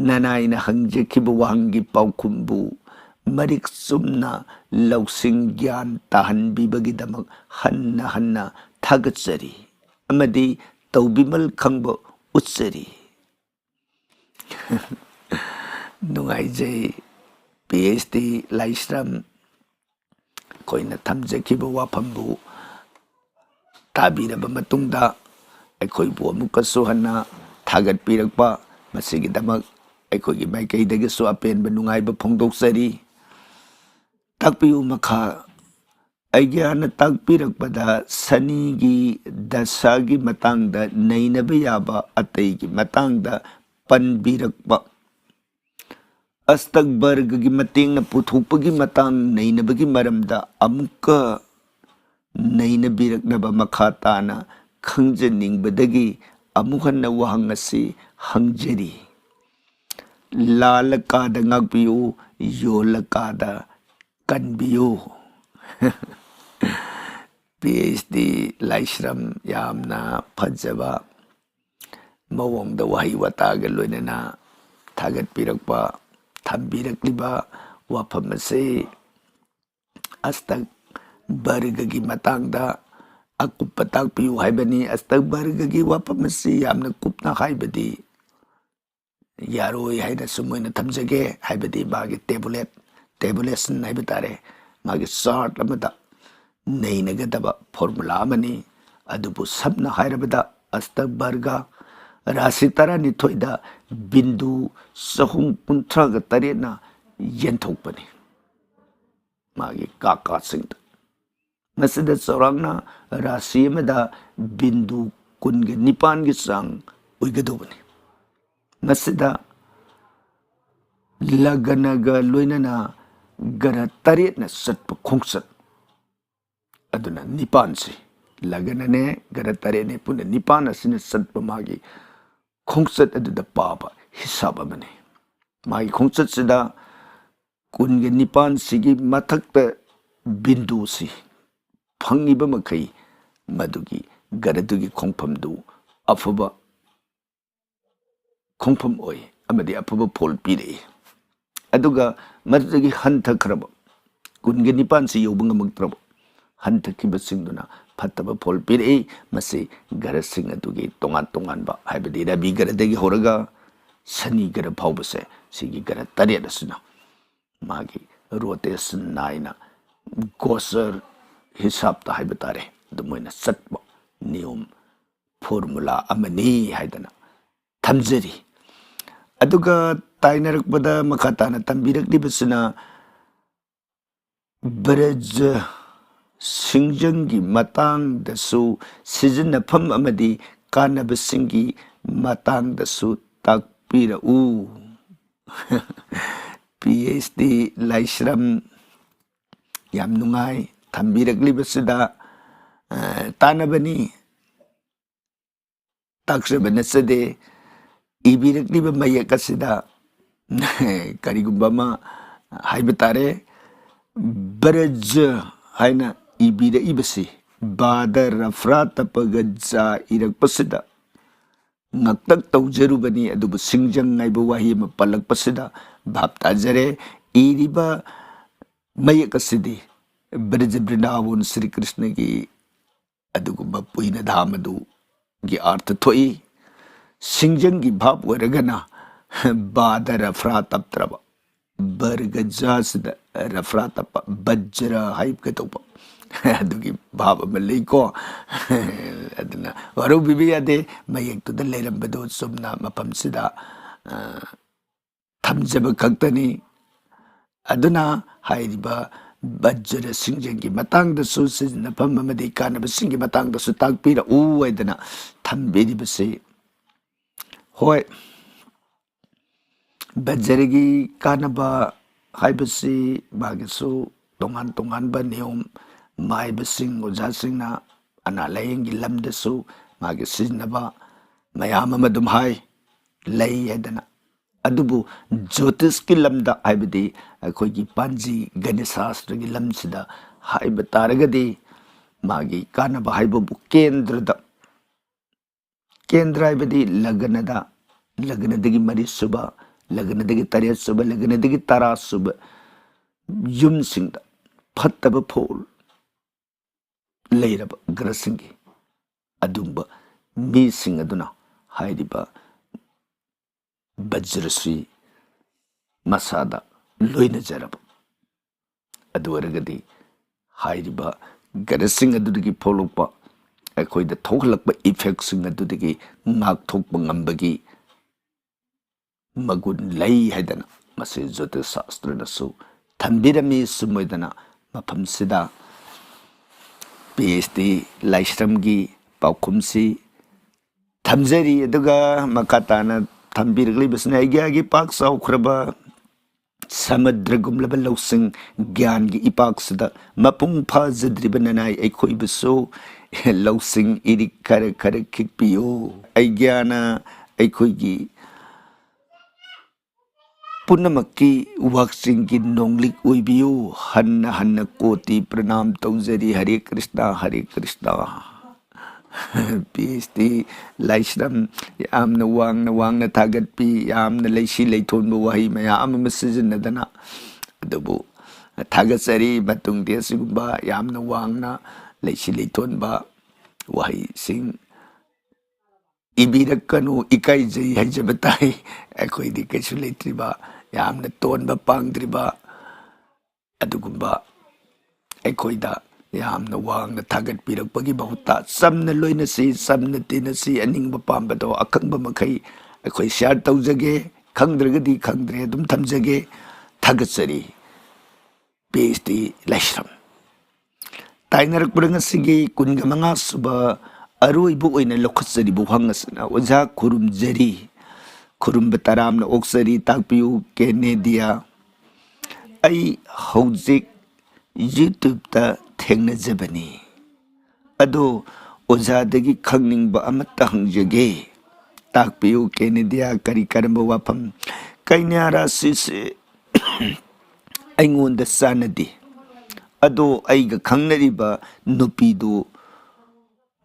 Speaker 1: ꯅꯅꯥꯏꯅ ꯍꯪꯖꯈꯤꯕ ꯋꯥꯍꯪꯒꯤ ꯄꯥꯎꯈꯨꯝꯕꯨ ꯃꯔꯤꯛ ꯆꯨꯝꯅ ꯂꯧꯁꯤꯡ ꯒ꯭ꯌꯥꯟ ꯇꯥꯍꯟꯕꯤꯕꯒꯤꯗꯃꯛ ꯍꯟꯅ ꯍꯟꯅ ꯊꯥꯒꯠꯆꯔꯤ ꯑꯃꯗꯤ ꯇꯧꯕꯤꯃꯜ ꯈꯪꯕ ꯎꯠꯆꯔꯤ ꯅꯨꯡꯉꯥꯏꯖꯩ PhD ꯂꯥꯏꯁ꯭ꯔꯝ ꯑꯩꯈꯣꯏꯅ ꯊꯝꯖꯈꯤꯕ ꯋꯥꯐꯝꯕꯨ ꯇꯥꯕꯤꯔꯕ ꯃꯇꯨꯡꯗ ꯑꯩꯈꯣꯏꯕꯨ ꯑꯃꯨꯛꯀꯁꯨ ꯍꯟꯅ ꯊꯥꯒꯠꯄꯤꯔꯛꯄ ꯃꯁꯤꯒꯤꯗꯃꯛ ꯑꯩꯈꯣꯏꯒꯤ ꯃꯥꯏꯀꯩꯗꯒꯤꯁꯨ ꯑꯄꯦꯟꯕ ꯅꯨꯡꯉꯥꯏꯕ ꯐꯣꯡꯗꯣꯛꯆꯔꯤ ꯇꯥꯛꯄꯤꯌꯨ ꯃꯈꯥ ꯑꯩꯒ꯭ꯌꯥꯅ ꯇꯥꯛꯄꯤꯔꯛꯄꯗ ꯁꯅꯤꯒꯤ ꯗꯁꯥꯒꯤ ꯃꯇꯥꯡꯗ ꯅꯩꯅꯕ ꯌꯥꯕ ꯑꯇꯩꯒꯤ ꯃꯇꯥꯡꯗ ꯄꯟꯕꯤꯔꯛꯄ ꯑꯁꯇꯛꯕꯔꯒꯒꯤ ꯃꯇꯦꯡꯅ ꯄꯨꯊꯣꯛꯄꯒꯤ ꯃꯇꯥꯡ ꯅꯩꯅꯕꯒꯤ ꯃꯔꯝꯗ ꯑꯃꯨꯛꯀ ꯅꯩꯅꯕꯤꯔꯛꯅꯕ ꯃꯈꯥ ꯇꯥꯅ ꯈꯪꯖꯅꯤꯡꯕꯗꯒꯤ ꯑꯃꯨꯛ ꯍꯟꯅ ꯋꯥꯍꯪ ꯑꯁꯤ ꯍꯪꯖꯔꯤ ꯂꯥꯜꯂꯀꯥꯗ ꯉꯥꯛꯄꯤꯌꯨ ꯌꯣꯜꯂꯀꯥꯗ ꯀꯟꯕꯤꯌꯨ PhD ꯂꯥꯏꯁ꯭ꯔꯝ ꯌꯥꯝꯅ ꯐꯖꯕ ꯃꯑꯣꯡꯗ ꯋꯥꯍꯩ ꯋꯥꯇꯥꯒ ꯂꯣꯏꯅꯅ ꯊꯥꯒꯠꯄꯤꯔꯛꯄ ꯊꯝꯕꯤꯔꯛꯂꯤꯕ ꯋꯥꯐꯝ ꯑꯁꯤ ꯑꯁꯇꯛ ꯕꯔꯒꯒꯤ ꯃꯇꯥꯡꯗ ꯑꯀꯨꯞꯄ ꯇꯥꯛꯄꯤꯌꯨ ꯍꯥꯏꯕꯅꯤ ꯑꯁꯇꯛ ꯕꯔꯒꯒꯤ ꯋꯥꯐꯝ ꯑꯁꯤ ꯌꯥꯝꯅ ꯀꯨꯞꯅ ꯍꯥꯏꯕꯗꯤ ꯌꯥꯔꯣꯏ ꯍꯥꯏꯅ ꯁꯨꯝ ꯑꯣꯏꯅ ꯊꯝꯖꯒꯦ ꯍꯥꯏꯕꯗꯤ ꯃꯥꯒꯤ ꯇꯦꯕꯨꯂꯦꯠ ꯇꯦꯕꯨꯂꯦꯁꯟ ꯍꯥꯏꯕ ꯇꯥꯔꯦ ꯃꯥꯒꯤ ꯆꯥꯔꯠ ꯑꯃꯗ ꯅꯩꯅꯒꯗꯕ ꯐꯣꯔꯃꯨꯂꯥ ꯑꯃꯅꯤ ꯑꯗꯨꯕꯨ ꯁꯝꯅ ꯍꯥꯏꯔꯕꯗ ꯑꯁꯇꯕꯔꯒ ꯔꯥꯁꯤ 12ꯗ ꯕꯤꯟꯗꯨ 368ꯅ ꯌꯦꯟꯊꯣꯛꯄꯅꯤ ꯃꯥꯒꯤ ꯀꯥꯀꯥꯁꯤꯡꯗ ꯃꯁꯤꯗ ꯆꯥꯎꯔꯥꯛꯅ ꯔꯥꯁꯤ ꯑꯃꯗ ꯕꯤꯟꯗꯨ 19ꯒꯤ ꯆꯥꯡ ꯑꯣꯏꯒꯗꯧꯕꯅꯤ ꯃꯁꯤꯗ ꯂꯒꯅꯒ ꯂꯣꯏꯅꯅ ꯒꯔ 8ꯅ ꯆꯠꯄ ꯈꯣꯡꯆꯠ ꯑꯗꯨꯅ 9ꯁꯤ ꯂꯒꯅꯅꯦ ꯒꯔ 8ꯅꯦ ꯄꯨꯟꯅ 9 ꯑꯁꯤꯅ ꯆꯠꯄ ꯃꯥꯒꯤ ꯈꯣꯡꯆꯠ ꯑꯗꯨꯗ ꯄꯥꯕ ꯍꯤꯁꯥꯕ ꯑꯃꯅꯤ ꯃꯥꯒꯤ ꯈꯣꯡꯆꯠꯁꯤꯗ 19 ꯃꯊꯛꯇ ꯕꯤꯟꯗꯨꯁꯤ ꯐꯪꯉꯤꯕ ꯃꯈꯩ ꯃꯗꯨꯒꯤ ꯒꯔꯗꯨꯒꯤ ꯈꯣꯡꯐꯝꯗꯨ ꯑꯐꯕ ꯈꯣꯡꯐꯝ ꯑꯣꯏ ꯑꯃꯗꯤ ꯑꯐꯕ ꯐꯣꯜ ꯄꯤꯔꯛꯏ ꯑꯗꯨꯒ ꯃꯗꯨꯗꯒꯤ ꯍꯟꯊꯈ꯭ꯔꯕ 19ꯁꯤ ꯌꯧꯕ ꯉꯝꯃꯛꯇ꯭ꯔꯕ ꯍꯟꯊꯈꯤꯕꯁꯤꯡꯗꯨꯅ ꯐꯠꯇꯕ ꯐꯣꯜ ꯄꯤꯔꯛꯏ ꯃꯁꯤ ꯒꯔꯁꯤꯡ ꯑꯗꯨꯒꯤ ꯇꯣꯉꯥꯟ ꯇꯣꯉꯥꯟꯕ ꯍꯥꯏꯕꯗꯤ ꯔꯕꯤ ꯒꯔꯗꯒꯤ ꯍꯧꯔꯒ ꯁꯅꯤ ꯒꯔ ꯐꯥꯎꯕꯁꯦ ꯁꯤꯒꯤ ꯒꯔ 8 ꯑꯁꯤꯅ ꯃꯥꯒꯤ ꯔꯣꯇꯦꯁꯟ ꯅꯥꯏꯅ ꯒꯣꯆꯔ ꯍꯤꯁꯥꯞꯇ ꯍꯥꯏꯕ ꯇꯥꯔꯦ ꯑꯗꯨꯃꯥꯏꯅ ꯆꯠꯄ ꯅꯤꯌꯣꯝ ꯐꯣꯔꯃꯨꯂꯥ ꯑꯃꯅꯤ ꯍꯥꯏꯗꯅ ꯊꯝꯖꯔꯤ ꯑꯗꯨꯒ ꯇꯥꯏꯅꯔꯛꯄꯗ ꯃꯈꯥ ꯇꯥꯅ ꯇꯝꯕꯤꯔꯛꯂꯤꯕꯁꯤꯅ ꯕ꯭ꯔꯖ ꯁꯤꯡꯖꯪꯒꯤ ꯃꯇꯥꯡꯗꯁꯨ ꯁꯤꯖꯤꯟꯅꯐꯝ ꯑꯃꯗꯤ ꯀꯥꯟꯅꯕꯁꯤꯡꯒꯤ ꯃꯇꯥꯡꯗꯁꯨ ꯇꯥꯛꯄꯤꯔꯛꯎ PhD ꯂꯥꯏꯁ꯭ꯔꯝ ꯌꯥꯝ ꯅꯨꯡꯉꯥꯏ ꯊꯝꯕꯤꯔꯛꯂꯤꯕꯁꯤꯗ ꯇꯥꯟꯅꯕꯅꯤ ꯇꯥꯛꯆꯕ ꯅꯠꯆꯗꯦ ꯏꯕꯤꯔꯛꯂꯤꯕ ꯃꯌꯦꯛ ꯑꯁꯤꯗ ꯀꯔꯤꯒꯨꯝꯕ ꯑꯃ ꯍꯥꯏꯕ ꯇꯥꯔꯦ ꯕ꯭ꯔꯖ ꯍꯥꯏꯅ ꯏꯕꯤꯔꯛꯏꯕꯁꯤ ꯕꯥꯗ ꯔꯐ꯭ꯔꯥ ꯇꯞꯄꯒ ꯖꯥ ꯏꯔꯛꯄꯁꯤꯗ ꯉꯛꯇꯛ ꯇꯧꯖꯔꯨꯕꯅꯤ ꯑꯗꯨꯕꯨ ꯁꯤꯡꯖꯪ ꯍꯥꯏꯕ ꯋꯥꯍꯩ ꯑꯃ ꯄꯜꯂꯛꯄꯁꯤꯗ ꯚꯥꯞ ꯇꯥꯖꯔꯦ ꯏꯔꯤꯕ ꯃꯌꯦꯛ ꯑꯁꯤꯗꯤ ꯕ꯭ꯔꯖ ꯕ꯭ꯔꯤꯟꯗꯥꯕꯣꯟ ꯁ꯭ꯔꯤ ꯀ꯭ꯔꯤꯁꯅꯒꯤ ꯑꯗꯨꯒꯨꯝꯕ ꯄꯨꯏꯅ ꯙꯥꯝ ꯑꯗꯨꯒꯤ ꯑꯥꯔꯊ ꯊꯣꯛꯏ ꯁꯤꯡꯖꯪꯒꯤ ꯚꯥꯞ ꯑꯣꯏꯔꯒꯅ ꯕꯥꯗ ꯔꯐ꯭ꯔꯥ ꯇꯞꯇ꯭ꯔꯕ ꯕꯔꯒ ꯖꯥꯁꯤꯗ ꯔꯐ꯭ꯔꯥ ꯇꯞꯄ ꯕജ്ꯔ ꯍꯥꯏꯒꯗꯧꯕ ꯑꯗꯨꯒꯤ ꯚꯥꯞ ꯑꯃ ꯂꯩꯀꯣ ꯑꯗꯨꯅ ꯋꯥꯔꯧꯕꯤꯕ ꯌꯥꯗꯦ ꯃꯌꯦꯛꯇꯨꯗ ꯂꯩꯔꯝꯕꯗꯣ ꯆꯨꯝꯅ ꯃꯐꯝꯁꯤꯗ ꯊꯝꯖꯕ ꯈꯛꯇꯅꯤ ꯑꯗꯨꯅ ꯍꯥꯏꯔꯤꯕ ꯕज्ꯔ ꯁꯤꯡꯖꯪꯒꯤ ꯃꯇꯥꯡꯗꯁꯨ ꯁꯤꯖꯤꯟꯅꯐꯝ ꯑꯃꯗꯤ ꯀꯥꯟꯅꯕꯁꯤꯡꯒꯤ ꯃꯇꯥꯡꯗꯁꯨ ꯇꯥꯛꯄꯤꯔꯛꯎ ꯍꯥꯏꯗꯅ ꯊꯝꯕꯤꯔꯤꯕꯁꯤ ꯍꯣꯏ ꯕज्ꯔꯒꯤ ꯀꯥꯟꯅꯕ ꯍꯥꯏꯕꯁꯤ ꯃꯥꯒꯤꯁꯨ ꯇꯣꯉꯥꯟ ꯇꯣꯉꯥꯟꯕ ꯅꯤꯌꯣꯝ ꯃꯥꯏꯕꯁꯤꯡ ꯑꯣꯖꯥꯁꯤꯡꯅ ꯑꯅꯥ ꯂꯥꯏꯌꯦꯡꯒꯤ ꯂꯝꯗꯁꯨ ꯃꯥꯒꯤ ꯁꯤꯖꯤꯟꯅꯕ ꯃꯌꯥꯝ ꯑꯃ ꯑꯗꯨꯝ ꯍꯥꯏ ꯂꯩ ꯍꯥꯏꯗꯅ ꯑꯗꯨꯕꯨ ꯖ꯭ꯌꯣꯇꯤꯁꯀꯤ ꯂꯝꯗ ꯍꯥꯏꯕꯗꯤ ꯑꯩꯈꯣꯏꯒꯤ ꯄꯥꯟꯖꯤ ꯒꯅꯤꯁꯥꯁꯇ꯭ꯔꯒꯤ ꯂꯝꯁꯤꯗ ꯍꯥꯏꯕ ꯇꯥꯔꯒꯗꯤ ꯃꯥꯒꯤ ꯀꯥꯟꯅꯕ ꯍꯥꯏꯕꯕꯨ ꯀꯦꯟꯗ꯭ꯔꯗ ꯀꯦꯟꯗ꯭ꯔ ꯍꯥꯏꯕꯗꯤ ꯂꯒꯅꯗ ꯂꯒꯅꯗꯒꯤ 3 ꯁꯨꯕ ꯂꯒꯅꯗꯒꯤ 8 ꯁꯨꯕ ꯂꯒꯅꯗꯒꯤ 10 ꯁꯨꯕ ꯌꯨꯝꯁꯤꯡꯗ ꯐꯠꯇꯕ ꯐꯣꯜ ꯂꯩꯔꯕ ꯒ꯭ꯔꯍꯁꯤꯡꯒꯤ ꯑꯗꯨꯝꯕ ꯃꯤꯁꯤꯡ ꯑꯗꯨꯅ ꯍꯥꯏꯔꯤꯕ ꯕज्ꯔꯁꯤ ꯃꯁꯥꯗ ꯂꯣꯏꯅꯖꯔꯕ ꯑꯗꯨ ꯑꯣꯏꯔꯒꯗꯤ ꯍꯥꯏꯔꯤꯕ ꯒ꯭ꯔꯍꯁꯤꯡ ꯑꯗꯨꯗꯒꯤ ꯊꯣꯛꯂꯛꯄ ꯑꯩꯈꯣꯏꯗ ꯊꯣꯛꯍꯜꯂꯛꯄ ꯏꯐꯦꯛꯁꯤꯡ ꯑꯗꯨꯗꯒꯤ ꯉꯥꯛꯊꯣꯛꯄ ꯉꯝꯕꯒꯤ ꯃꯒꯨꯟ ꯂꯩ ꯍꯥꯏꯗꯅ ꯃꯁꯤ ꯖ꯭ꯌꯣꯇꯤꯁ ꯁꯥꯁꯇ꯭ꯔꯅꯁꯨ ꯊꯝꯕꯤꯔꯝꯃꯤ ꯁꯨꯝꯃꯣꯏꯗꯅ ꯃꯐꯝꯁꯤꯗ PhD ꯂꯥꯏꯁ꯭ꯔꯝꯒꯤ ꯄꯥꯎꯈꯨꯝꯁꯤ ꯊꯝꯖꯔꯤ ꯑꯗꯨꯒ ꯃꯈꯥ ꯇꯥꯅ ꯊꯝꯕꯤꯔꯛꯂꯤꯕꯁꯤꯅ ꯑꯩꯒꯤ ꯄꯥꯛ ꯆꯥꯎꯈ꯭ꯔꯕ ꯁꯃꯨꯗ꯭ꯔꯒꯨꯝꯂꯕ ꯂꯧꯁꯤꯡ ꯒ꯭ꯌꯥꯟꯒꯤ ꯏꯄꯥꯛꯁꯤꯗ ꯃꯄꯨꯡ ꯐꯥꯖꯗ꯭ꯔꯤꯕ ꯅꯅꯥꯏ ꯑꯩꯈꯣꯏꯕꯨꯁꯨ ꯂꯧꯁꯤꯡ ꯏꯔꯤꯛ ꯈꯔ ꯈꯔ ꯈꯤꯛꯄꯤꯌꯨ ꯑꯩꯒ꯭ꯌꯥꯅ ꯑꯩꯈꯣꯏꯒꯤ ꯄꯨꯝꯅꯃꯛꯀꯤ ꯋꯥꯛꯆꯤꯡꯒꯤ ꯅꯣꯡꯂꯤꯛ ꯑꯣꯏꯕꯤꯌꯨ ꯍꯟꯅ ꯍꯟꯅ ꯀꯣꯇꯤ ꯄ꯭ꯔꯅꯥꯝ ꯇꯧꯖꯔꯤ ꯍꯔꯦ ꯀ꯭ꯔꯤꯁꯅ ꯍꯔꯦ ꯀ꯭ꯔꯤꯁꯅ PhD ꯂꯥꯏꯁ꯭ꯔꯝ ꯌꯥꯝꯅ ꯋꯥꯡꯅ ꯊꯥꯒꯠꯄꯤ ꯌꯥꯝꯅ ꯂꯩꯁꯤ ꯂꯩꯊꯣꯟꯕ ꯋꯥꯍꯩ ꯃꯌꯥꯝ ꯑꯃ ꯁꯤꯖꯤꯟꯅꯗꯅ ꯑꯗꯨꯕꯨ ꯊꯥꯒꯠꯆꯔꯤ ꯃꯇꯨꯡꯗꯤ ꯑꯁꯤꯒꯨꯝꯕ ꯌꯥꯝꯅ ꯋꯥꯡꯅ ꯂꯩꯁꯤ ꯂꯩꯊꯣꯟꯕ ꯋꯥꯍꯩꯁꯤꯡ ꯏꯕꯤꯔꯛꯀꯅꯨ ꯏꯀꯥꯏꯖꯩ ꯍꯥꯏꯖꯕ ꯇꯥꯏ ꯑꯩꯈꯣꯏꯗꯤ ꯀꯩꯁꯨ ꯂꯩꯇ꯭ꯔꯤꯕ ꯌꯥꯝꯅ ꯇꯣꯟꯕ ꯄꯥꯡꯗ꯭ꯔꯤꯕ ꯑꯗꯨꯒꯨꯝꯕ ꯑꯩꯈꯣꯏꯗ ꯌꯥꯝꯅ ꯋꯥꯡꯅ ꯊꯥꯒꯠꯄꯤꯔꯛꯄꯒꯤ ꯃꯍꯨꯠꯇ ꯆꯝꯅ ꯂꯣꯏꯅꯁꯤ, ꯆꯝꯅ ꯇꯤꯟꯅꯁꯤ, ꯑꯅꯤꯡꯕ ꯄꯥꯝꯕꯗꯣ ꯑꯈꯪꯕ ꯃꯈꯩ ꯑꯩꯈꯣꯏ ꯁꯤꯌꯥꯔ ꯇꯧꯖꯒꯦ, ꯈꯪꯗ꯭ꯔꯒꯗꯤ ꯈꯪꯗ꯭ꯔꯦ ꯑꯗꯨꯝ ꯊꯝꯖꯒꯦ꯫ ꯊꯥꯒꯠꯆꯔꯤ꯫ PhD ꯂꯥꯏꯁ꯭ꯔꯝ꯫ ꯇꯥꯏꯅꯔꯛꯄꯗ ꯉꯁꯤꯒꯤ 25 ꯁꯨꯕ ꯑꯔꯣꯏꯕ ꯑꯣꯏꯅ ꯂꯧꯈꯠꯆꯔꯤꯕ ꯋꯥꯍꯪ ꯑꯁꯤꯅ ꯑꯣꯖꯥ ꯈꯨꯔꯨꯝꯖꯔꯤ, ꯈꯨꯔꯨꯝꯕ ꯇꯔꯥꯝꯅ ꯑꯣꯛꯆꯔꯤ, ꯇꯥꯛꯄꯤꯌꯨ ꯀꯦꯅꯦꯗꯤꯌꯥ꯫ ꯑꯩ ꯍꯧꯖꯤꯛ ꯌꯨꯇ꯭ꯌꯨꯕꯇ ꯊꯦꯡꯅꯖꯕꯅꯤ, ꯑꯗꯣ ꯑꯣꯖꯥꯗꯒꯤ ꯈꯪꯅꯤꯡꯕ ꯑꯃꯠꯇ ꯍꯪꯖꯒꯦ, ꯇꯥꯛꯄꯤꯌꯨ ꯀꯦꯅꯦꯗꯤꯌꯥ꯫ ꯀꯔꯤ ꯀꯔꯝꯕ ꯋꯥꯐꯝ? ꯀꯩꯅ꯭ꯌꯥ ꯔꯥꯁꯤꯁꯦ ꯑꯩꯉꯣꯟꯗ ꯆꯥꯟꯅꯗꯦ, ꯑꯗꯣ ꯑꯩꯒ ꯈꯪꯅꯔꯤꯕ ꯅꯨꯄꯤꯗꯨ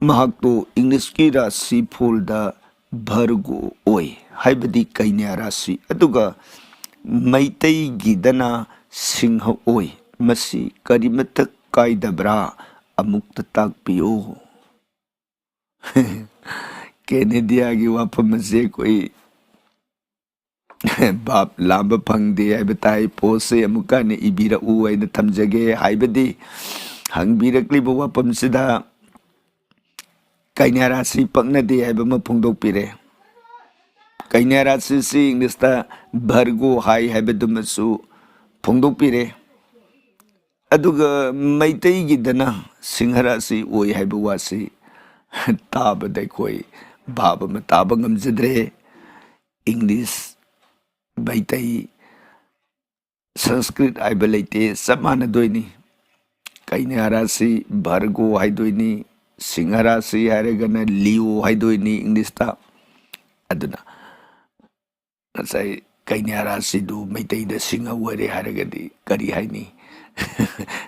Speaker 1: ꯃꯍꯥꯛꯇꯣ ꯏꯪꯂꯤꯁꯀꯤ ꯔꯥꯁꯤ ꯐꯣꯜꯗ ꯚꯔꯒꯣ ꯑꯣꯏ, ꯍꯥꯏꯕꯗꯤ ꯀꯩꯅ꯭ꯌꯥ ꯔꯥꯁꯤ, ꯑꯗꯨꯒ ꯃꯩꯇꯩꯒꯤꯗꯅ ꯁꯤꯡꯍ ꯑꯣꯏ꯫ ꯃꯁꯤ ꯀꯔꯤꯃꯠꯇ ꯀꯥꯏꯗꯕ꯭ꯔꯥ? ꯑꯃꯨꯛꯇ ꯇꯥꯛꯄꯤꯌꯨ꯫ ꯀꯦꯅꯦꯗꯤꯌꯥꯒꯤ ꯋꯥꯐꯝ ꯑꯁꯤ ꯑꯩꯈꯣꯏ ꯚꯥꯞ ꯂꯥꯝꯕ ꯐꯪꯗꯦ ꯍꯥꯏꯕ ꯇꯥꯏ꯫ ꯄꯣꯁꯁꯦ ꯑꯃꯨꯛꯀ ꯍꯟꯅ ꯏꯕꯤꯔꯛꯎ ꯍꯥꯏꯅ ꯊꯝꯖꯒꯦ, ꯍꯥꯏꯕꯗꯤ ꯍꯪꯕꯤꯔꯛꯂꯤꯕ ꯋꯥꯐꯝꯁꯤꯗ ꯀꯩꯅ꯭ꯌꯥ ꯔꯥꯁꯤ ꯄꯛꯅꯗꯦ ꯍꯥꯏꯕ ꯑꯃ ꯐꯣꯡꯗꯣꯛꯄꯤꯔꯦ꯫ ꯀꯩꯅ꯭ꯌꯥ ꯔꯥꯁꯤꯁꯤ ꯏꯪꯂꯤꯁꯇ ꯚꯔꯒꯣ ꯍꯥꯏ ꯍꯥꯏꯕꯗꯨꯃꯁꯨ ꯐꯣꯡꯗꯣꯛꯄꯤꯔꯦ, ꯑꯗꯨꯒ ꯃꯩꯇꯩꯒꯤꯗꯅ ꯁꯤꯡꯍ ꯔꯥꯁꯤ ꯑꯣꯏ ꯍꯥꯏꯕ ꯋꯥꯁꯤ ꯇꯥꯕꯗ ꯑꯩꯈꯣꯏ ꯚꯥꯕ ꯑꯃ ꯇꯥꯕ ꯉꯝꯖꯗ꯭ꯔꯦ꯫ ꯏꯪꯂꯤꯁ, ꯃꯩꯇꯩ, ꯁꯪꯁꯀ꯭ꯔꯤꯠ ꯍꯥꯏꯕ ꯂꯩꯇꯦ, ꯆꯞ ꯃꯥꯟꯅꯗꯣꯏꯅꯤ꯫ ꯀꯩꯅ꯭ꯌꯥ ꯔꯥꯁꯤ ꯚꯔꯒꯣ ꯍꯥꯏꯗꯣꯏꯅꯤ, ꯁꯤꯡꯍ ꯔꯥꯁꯤ ꯍꯥꯏꯔꯒꯅ ꯂꯤꯑꯣ ꯍꯥꯏꯗꯣꯏꯅꯤ ꯏꯪꯂꯤꯁꯇ꯫ ꯑꯗꯨꯅ ꯉꯁꯥꯏ ꯀꯩꯅ꯭ꯌꯥ ꯔꯥꯁꯤꯗꯨ ꯃꯩꯇꯩꯗ ꯁꯤꯡꯍ ꯑꯣꯏꯔꯦ ꯍꯥꯏꯔꯒꯗꯤ ꯀꯔꯤ ꯍꯥꯏꯅꯤ?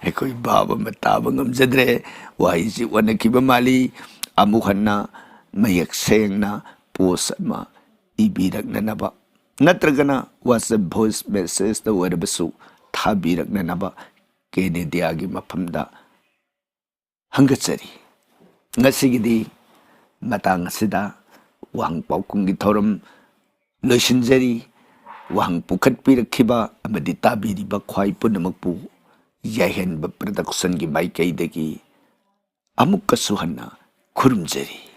Speaker 1: ꯑꯩꯈꯣꯏ ꯚꯥꯕ ꯑꯃ ꯇꯥꯕ ꯉꯝꯖꯗ꯭ꯔꯦ꯫ ꯋꯥꯍꯩꯁꯤ ꯑꯣꯟꯅꯈꯤꯕ ꯃꯥꯜꯂꯤ꯫ ꯑꯃꯨꯛ ꯍꯟꯅ ꯃꯌꯦꯛ ꯁꯦꯡꯅ ꯄꯣꯁ ꯑꯃ ꯏꯕꯤꯔꯛꯅꯅꯕ, ꯅꯠꯇ꯭ꯔꯒꯅ WhatsApp ꯚꯣꯏꯁ ꯃꯦꯁꯦꯖꯇ ꯑꯣꯏꯔꯕꯁꯨ ꯊꯥꯕꯤꯔꯛꯅꯅꯕ ꯀꯦꯅꯦꯗꯤꯌꯥꯒꯤ ꯃꯐꯝꯗ ꯍꯪꯒꯠꯆꯔꯤ꯫ ꯉꯁꯤꯒꯤꯗꯤ ꯃꯇꯥꯡ ꯑꯁꯤꯗ ꯋꯥꯍꯪ ꯄꯥꯎꯈꯨꯝꯒꯤ ꯊꯧꯔꯝ ꯂꯣꯏꯁꯤꯟꯖꯔꯤ꯫ ꯋꯥꯍꯪ ꯄꯨꯈꯠꯄꯤꯔꯛꯈꯤꯕ ꯑꯃꯗꯤ ꯇꯥꯕꯤꯔꯤꯕ ꯈ꯭ꯋꯥꯏ ꯄꯨꯝꯅꯃꯛꯄꯨ ꯌꯥꯏꯍꯟꯕ ꯄ꯭ꯔꯗꯛꯁꯟꯒꯤ ꯃꯥꯏꯀꯩꯗꯒꯤ ꯑꯃꯨꯛꯀꯁꯨ ꯍꯟꯅ ꯈꯨꯔꯨꯝꯖꯔꯤ꯫